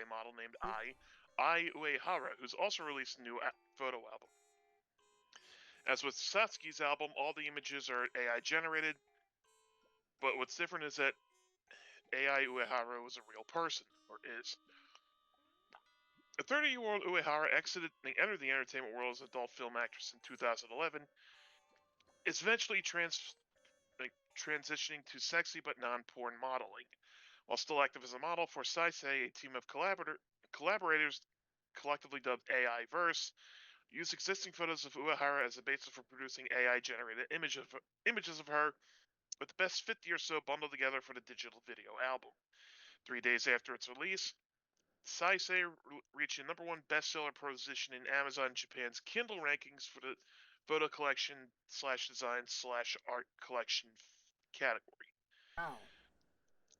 model named Ai Uehara, who's also released a new photo album. As with Satsuki's album, all the images are AI generated, but what's different is that AI Uehara was a real person, or is. A 30-year-old Uehara entered the entertainment world as an adult film actress in 2011. It's eventually transitioning to sexy but non-porn modeling. While still active as a model for Saisei, a team of collaborators collectively dubbed AI Verse, used existing photos of Uehara as a basis for producing AI-generated images of her, with the best 50 or so bundled together for the digital video album. 3 days after its release, Saisei reached a #1 bestseller position in Amazon Japan's Kindle rankings for the photo collection slash design slash art collection category. Wow.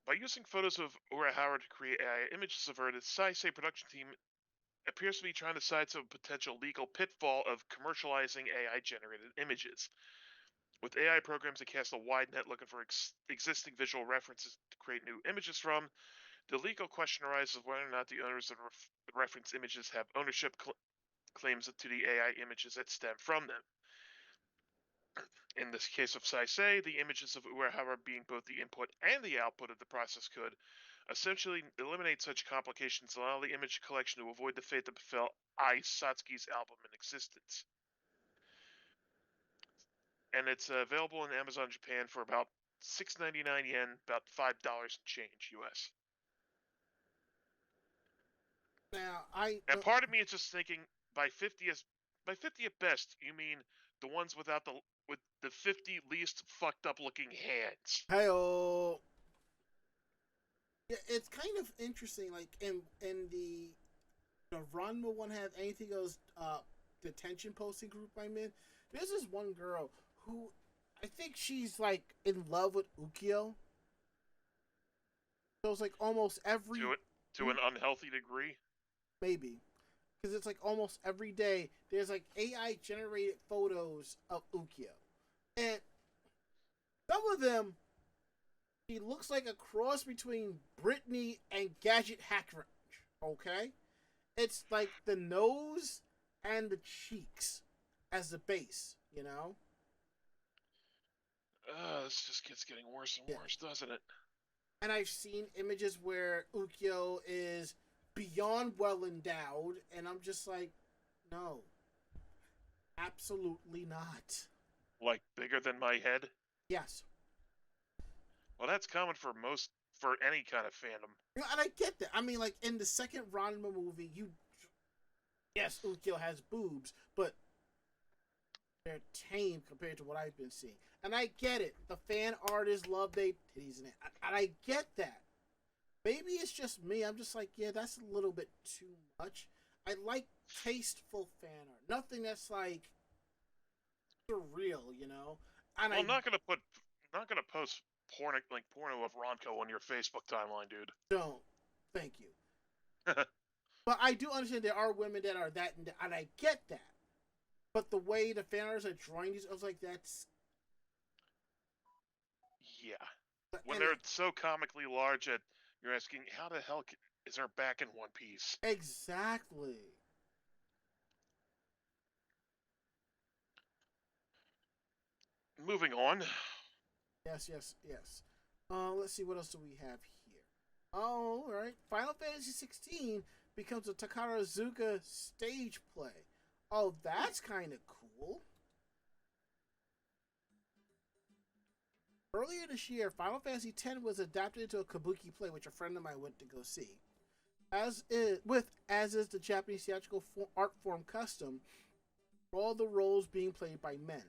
By using photos of Urahara to create AI images of her, the Saisei production team appears to be trying to sidestep a potential legal pitfall of commercializing AI generated images. With AI programs that cast a wide net looking for existing visual references to create new images from, the legal question arises of whether or not the owners of reference images have ownership claims to the AI images that stem from them. In this case of Saisei, the images of Urahara being both the input and the output of the process could essentially eliminate such complications and allow the image collection to avoid the fate that befell Ai Satsuki's album in existence. And it's available in Amazon Japan for about $6.99 yen, about $5 and change US. Now And part of me is just thinking, by 50 at best, you mean the ones with the 50 least fucked up looking hands. Heyo. Yeah, it's kind of interesting. Like in the Ranma one have anything goes detention posting group I'm in. There's this one girl who I think she's like in love with Ukyo. So it's like almost every to an unhealthy degree. Maybe. Because it's like almost every day there's like AI generated photos of Ukyo. And some of them, she looks like a cross between Britney and Gadget Hackrange. Okay? It's like the nose and the cheeks as the base, you know? This just keeps getting worse and worse, doesn't it? And I've seen images where Ukyo is beyond well endowed, and I'm just like, no. Absolutely not. Like bigger than my head? Yes. Well, that's common for any kind of fandom. You know, and I get that. I mean, like in the second Ranma movie, yes, Ukyo has boobs, but they're tame compared to what I've been seeing. And I get it. The fan artists love their titties in it. And I get that. Maybe it's just me. I'm just like, yeah, that's a little bit too much. I like tasteful fan art. Nothing that's like surreal, you know? And I'm not gonna post porno of Ronco on your Facebook timeline, dude. Don't. Thank you. But I do understand there are women that are that, and I get that. But the way the fan artists are drawing these, I was like, that's... Yeah. When they're so comically large that you're asking, how the hell is her back in one piece? Exactly. Moving on. Yes. Let's see, what else do we have here? Oh, alright. Final Fantasy 16 becomes a Takarazuka stage play. Oh, that's kind of cool. Earlier this year, Final Fantasy X was adapted into a kabuki play, which a friend of mine went to go see. As is the Japanese theatrical art form custom, all the roles being played by men.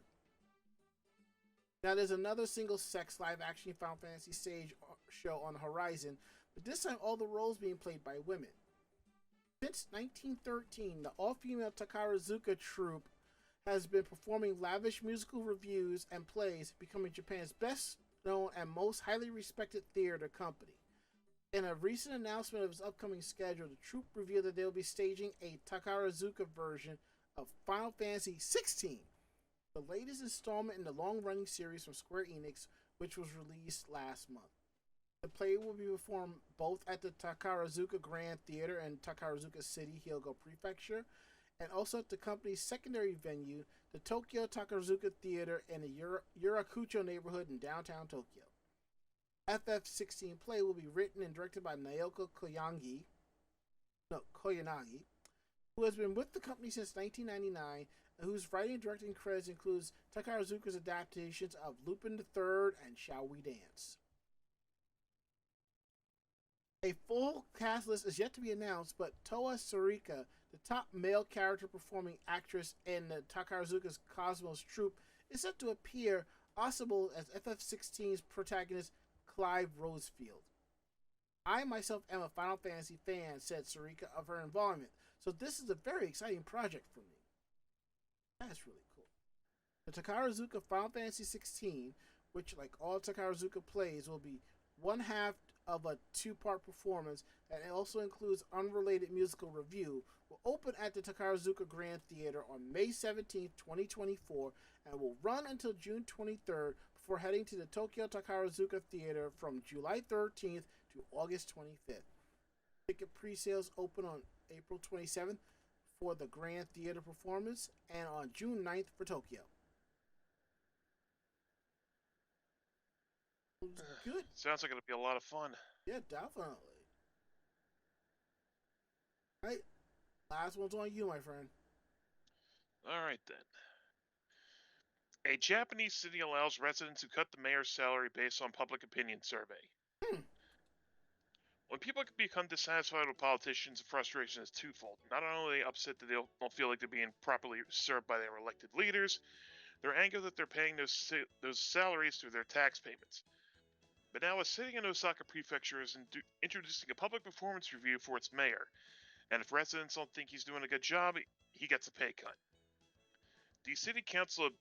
Now, there's another single-sex live-action Final Fantasy stage show on the horizon, but this time all the roles being played by women. Since 1913, the all-female Takarazuka troupe has been performing lavish musical revues and plays, becoming Japan's best-known and most highly respected theater company. In a recent announcement of its upcoming schedule, the troupe revealed that they will be staging a Takarazuka version of Final Fantasy 16, the latest installment in the long-running series from Square Enix, which was released last month. The play will be performed both at the Takarazuka Grand Theater in Takarazuka City, Hyogo Prefecture, and also at the company's secondary venue, the Tokyo Takarazuka Theater in the Yurakucho neighborhood in downtown Tokyo. FF16 play will be written and directed by Naoko Koyanagi, who has been with the company since 1999, and whose writing and directing credits includes Takarazuka's adaptations of Lupin III and Shall We Dance. A full cast list is yet to be announced, but Toa Sarika, the top male character performing actress in the Takarazuka's Cosmos troupe, is set to appear possible as FF16's protagonist Clive Rosefield. I myself am a Final Fantasy fan, said Sarika of her involvement, so this is a very exciting project for me. That's really cool. The Takarazuka Final Fantasy 16, which, like all Takarazuka plays, will be one half of a two-part performance and it also includes unrelated musical review, will open at the Takarazuka Grand Theater on May 17th, 2024, and will run until June 23rd before heading to the Tokyo Takarazuka Theater from July 13th to August 25th. Ticket pre-sales open on April 27th for the Grand Theater performance and on June 9th for Tokyo. Good. Sounds like it'll be a lot of fun. Yeah, definitely. All right. Last one's on you, my friend. All right, then. A Japanese city allows residents to cut the mayor's salary based on public opinion survey. When people become dissatisfied with politicians, the frustration is twofold. Not only are they upset that they don't feel like they're being properly served by their elected leaders, they're angry that they're paying those salaries through their tax payments. But now a city in Osaka Prefecture is introducing a public performance review for its mayor, and if residents don't think he's doing a good job, he gets a pay cut. The city council of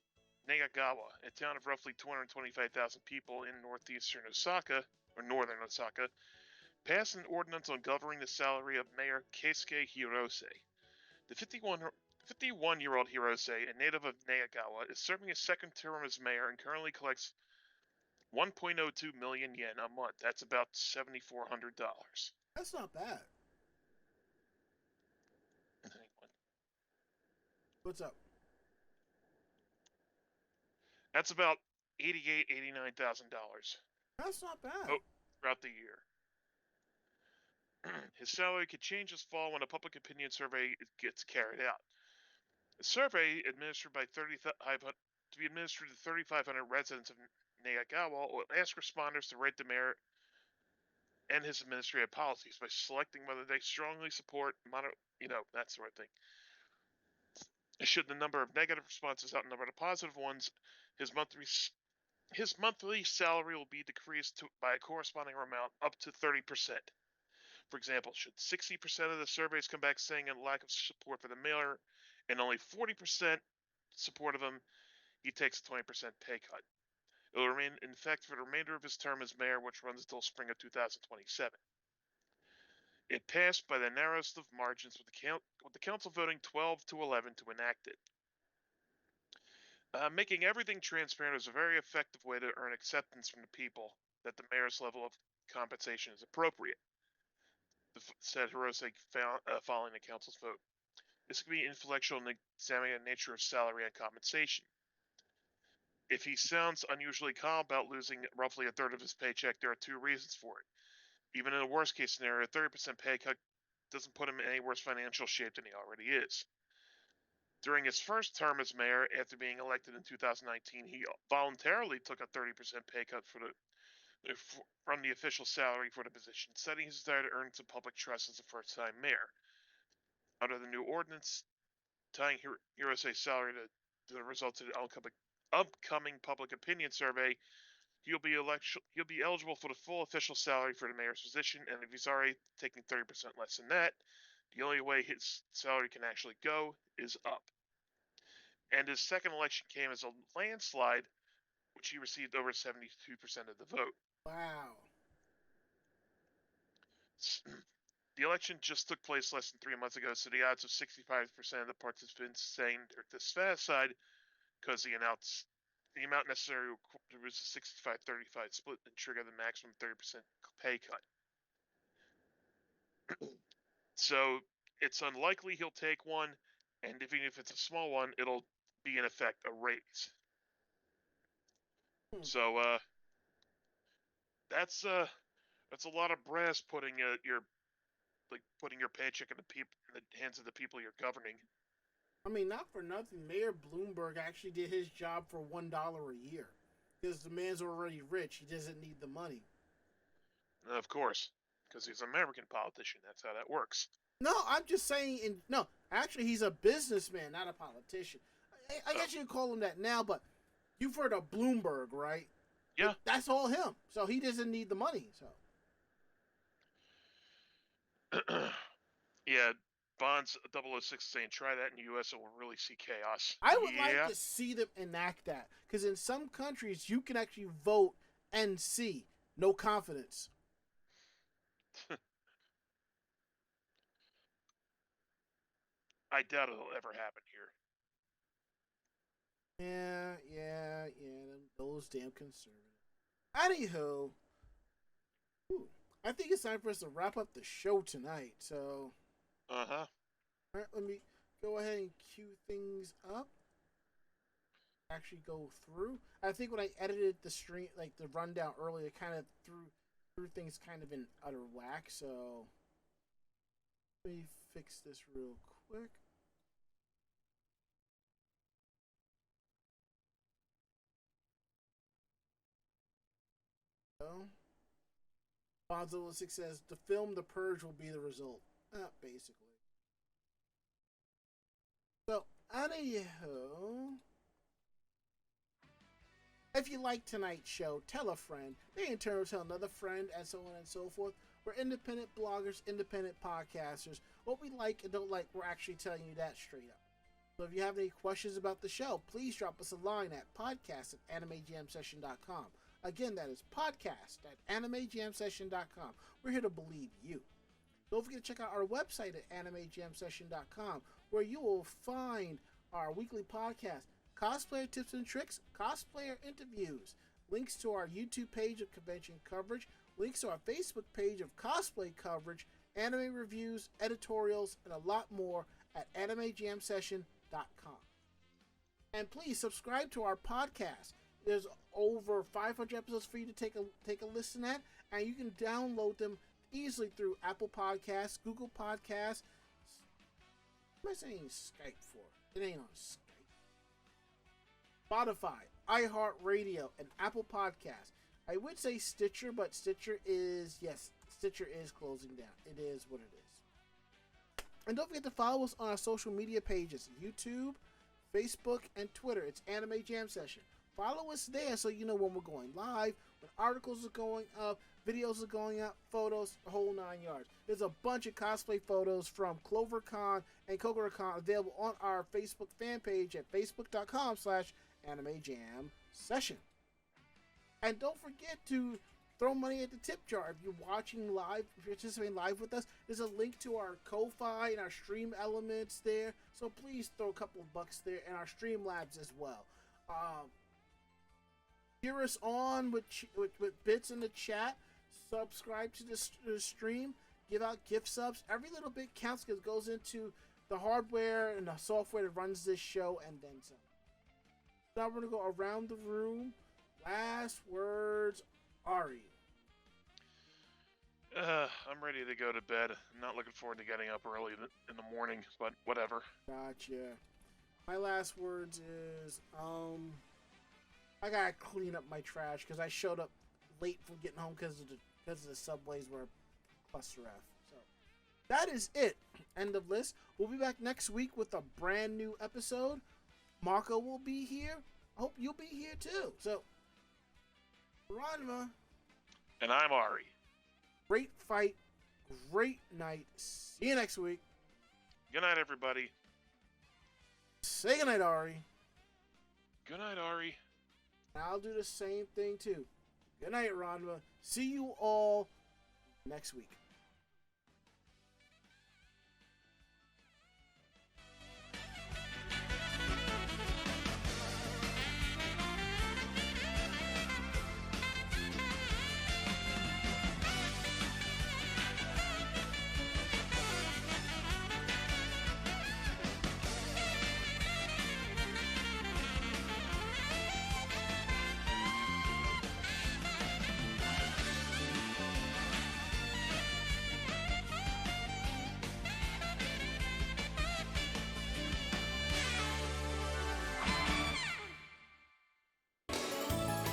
Nagagawa, a town of roughly 225,000 people in northeastern Osaka, or northern Osaka, passed an ordinance on governing the salary of Mayor Keisuke Hirose. The 51-year-old Hirose, a native of Nagagawa, is serving his second term as mayor and currently collects 1.02 million yen a month. That's about $7,400. That's not bad. What's up? That's about $88,000, $89,000. That's not bad. Throughout the year. His salary could change this fall when a public opinion survey gets carried out. The survey, administered by 3,500 to be administered to 3,500 residents of Nagagawa, will ask responders to rate the mayor and his administrative policies by selecting whether they strongly support that sort of thing. Should the number of negative responses outnumber the positive ones, his monthly salary will be decreased by a corresponding amount up to 30%. For example, should 60% of the surveys come back saying a lack of support for the mayor and only 40% support of him, he takes a 20% pay cut. It will remain in effect for the remainder of his term as mayor, which runs until spring of 2027. It passed by the narrowest of margins, with the council voting 12 to 11 to enact it. Making everything transparent is a very effective way to earn acceptance from the people that the mayor's level of compensation is appropriate, said Hirose following the council's vote. This can be influential in examining the nature of salary and compensation. If he sounds unusually calm about losing roughly a third of his paycheck, there are two reasons for it. Even in a worst-case scenario, a 30% pay cut doesn't put him in any worse financial shape than he already is. During his first term as mayor, after being elected in 2019, he voluntarily took a 30% pay cut from the official salary for the position, citing his desire to earn some public trust as a first-time mayor. Under the new ordinance, tying Hirose's salary to the results of the upcoming public opinion survey, he'll be eligible for the full official salary for the mayor's position, and if he's already taking 30% less than that, the only way his salary can actually go is up. And his second election came as a landslide, which he received over 72% of the vote. Wow. The election just took place less than 3 months ago, so the odds of 65% of the participants saying they're dissatisfied because the amount necessary to reach a 65-35 split and trigger the maximum 30% pay cut. So it's unlikely he'll take one, and even if it's a small one, it'll be in effect a raise. So that's a lot of brass putting your paycheck in the hands of the people you're governing. I mean, not for nothing, Mayor Bloomberg actually did his job for $1 a year. Because the man's already rich, he doesn't need the money. Of course, because he's an American politician. That's how that works. No, I'm just saying. Actually, he's a businessman, not a politician. I guess you could call him that now, but you've heard of Bloomberg, right? Yeah. That's all him. So he doesn't need the money. So. Yeah, Bonds 006 saying, try that in the U.S. and we'll really see chaos. I would like to see them enact that, because in some countries you can actually vote NC, no confidence. I doubt it'll ever happen here. Yeah, those damn conservatives. Anywho, I think it's time for us to wrap up the show tonight, so... Uh-huh. Alright, let me go ahead and cue things up. Actually go through. I think when I edited the stream, like the rundown earlier, it kind of threw things kind of in utter whack, so... Let me fix this real quick. Bonzo 06 says, the film The Purge will be the result. Basically. So, anywho, if you like tonight's show, tell a friend. They in turn will tell another friend, and so on and so forth. We're independent bloggers, independent podcasters. What we like and don't like, we're actually telling you that straight up. So if you have any questions about the show, please drop us a line at podcast@animejamsession.com. Again, that is podcast@animejamsession.com. We're here to believe you. Don't forget to check out our website at animejamsession.com, where you will find our weekly podcast, cosplayer tips and tricks, cosplayer interviews, links to our YouTube page of convention coverage, links to our Facebook page of cosplay coverage, anime reviews, editorials, and a lot more at animejamsession.com. And please subscribe to our podcast. There's over 500 episodes for you to take a listen at, and you can download them easily through Apple Podcasts, Google Podcasts. What am I saying Skype for? It ain't on Skype. Spotify, iHeartRadio, and Apple Podcasts. I would say Stitcher, but Stitcher is closing down. It is what it is. And don't forget to follow us on our social media pages, YouTube, Facebook, and Twitter. It's Anime Jam Session. Follow us there so you know when we're going live, when articles are going up, videos are going up, photos, the whole 9 yards. There's a bunch of cosplay photos from CloverCon and KoguraCon available on our Facebook fan page at facebook.com/AnimeJamSession. And don't forget to throw money at the tip jar. If you're watching live, if you're participating live with us, there's a link to our Ko-Fi and our Stream Elements there. So please throw a couple of bucks there, and our Streamlabs as well. Cheer us on with bits in the chat. Subscribe to the stream. Give out gift subs. Every little bit counts because it goes into the hardware and the software that runs this show and then some. Now we're going to go around the room. Last words, Ari. I'm ready to go to bed. I'm not looking forward to getting up early in the morning, but whatever. Gotcha. My last words is, I gotta clean up my trash because I showed up late from getting home because of the subways were cluster F. So that is it. End of list. We'll be back next week with a brand new episode. Marco will be here. I hope you'll be here too. So, Ranma. And I'm Ari. Great fight. Great night. See you next week. Good night, everybody. Say goodnight, Ari. Good night, Ari. I'll do the same thing too. Good night, Ranma. See you all next week.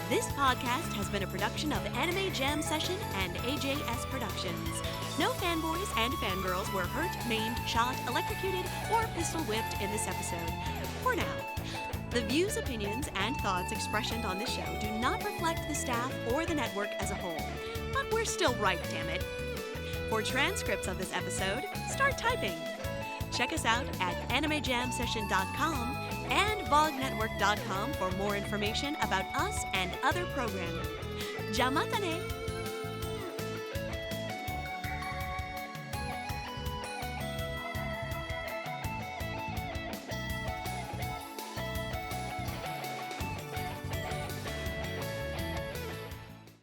This podcast has been a production of Anime Jam Session and AJS Productions. No fanboys and fangirls were hurt, maimed, shot, electrocuted, or pistol whipped in this episode. For now. The views, opinions, and thoughts expressed on this show do not reflect the staff or the network as a whole. But we're still right, damn it. For transcripts of this episode, start typing. Check us out at animejamsession.com and vognetwork.com for more information about us and other programming. Jamatane!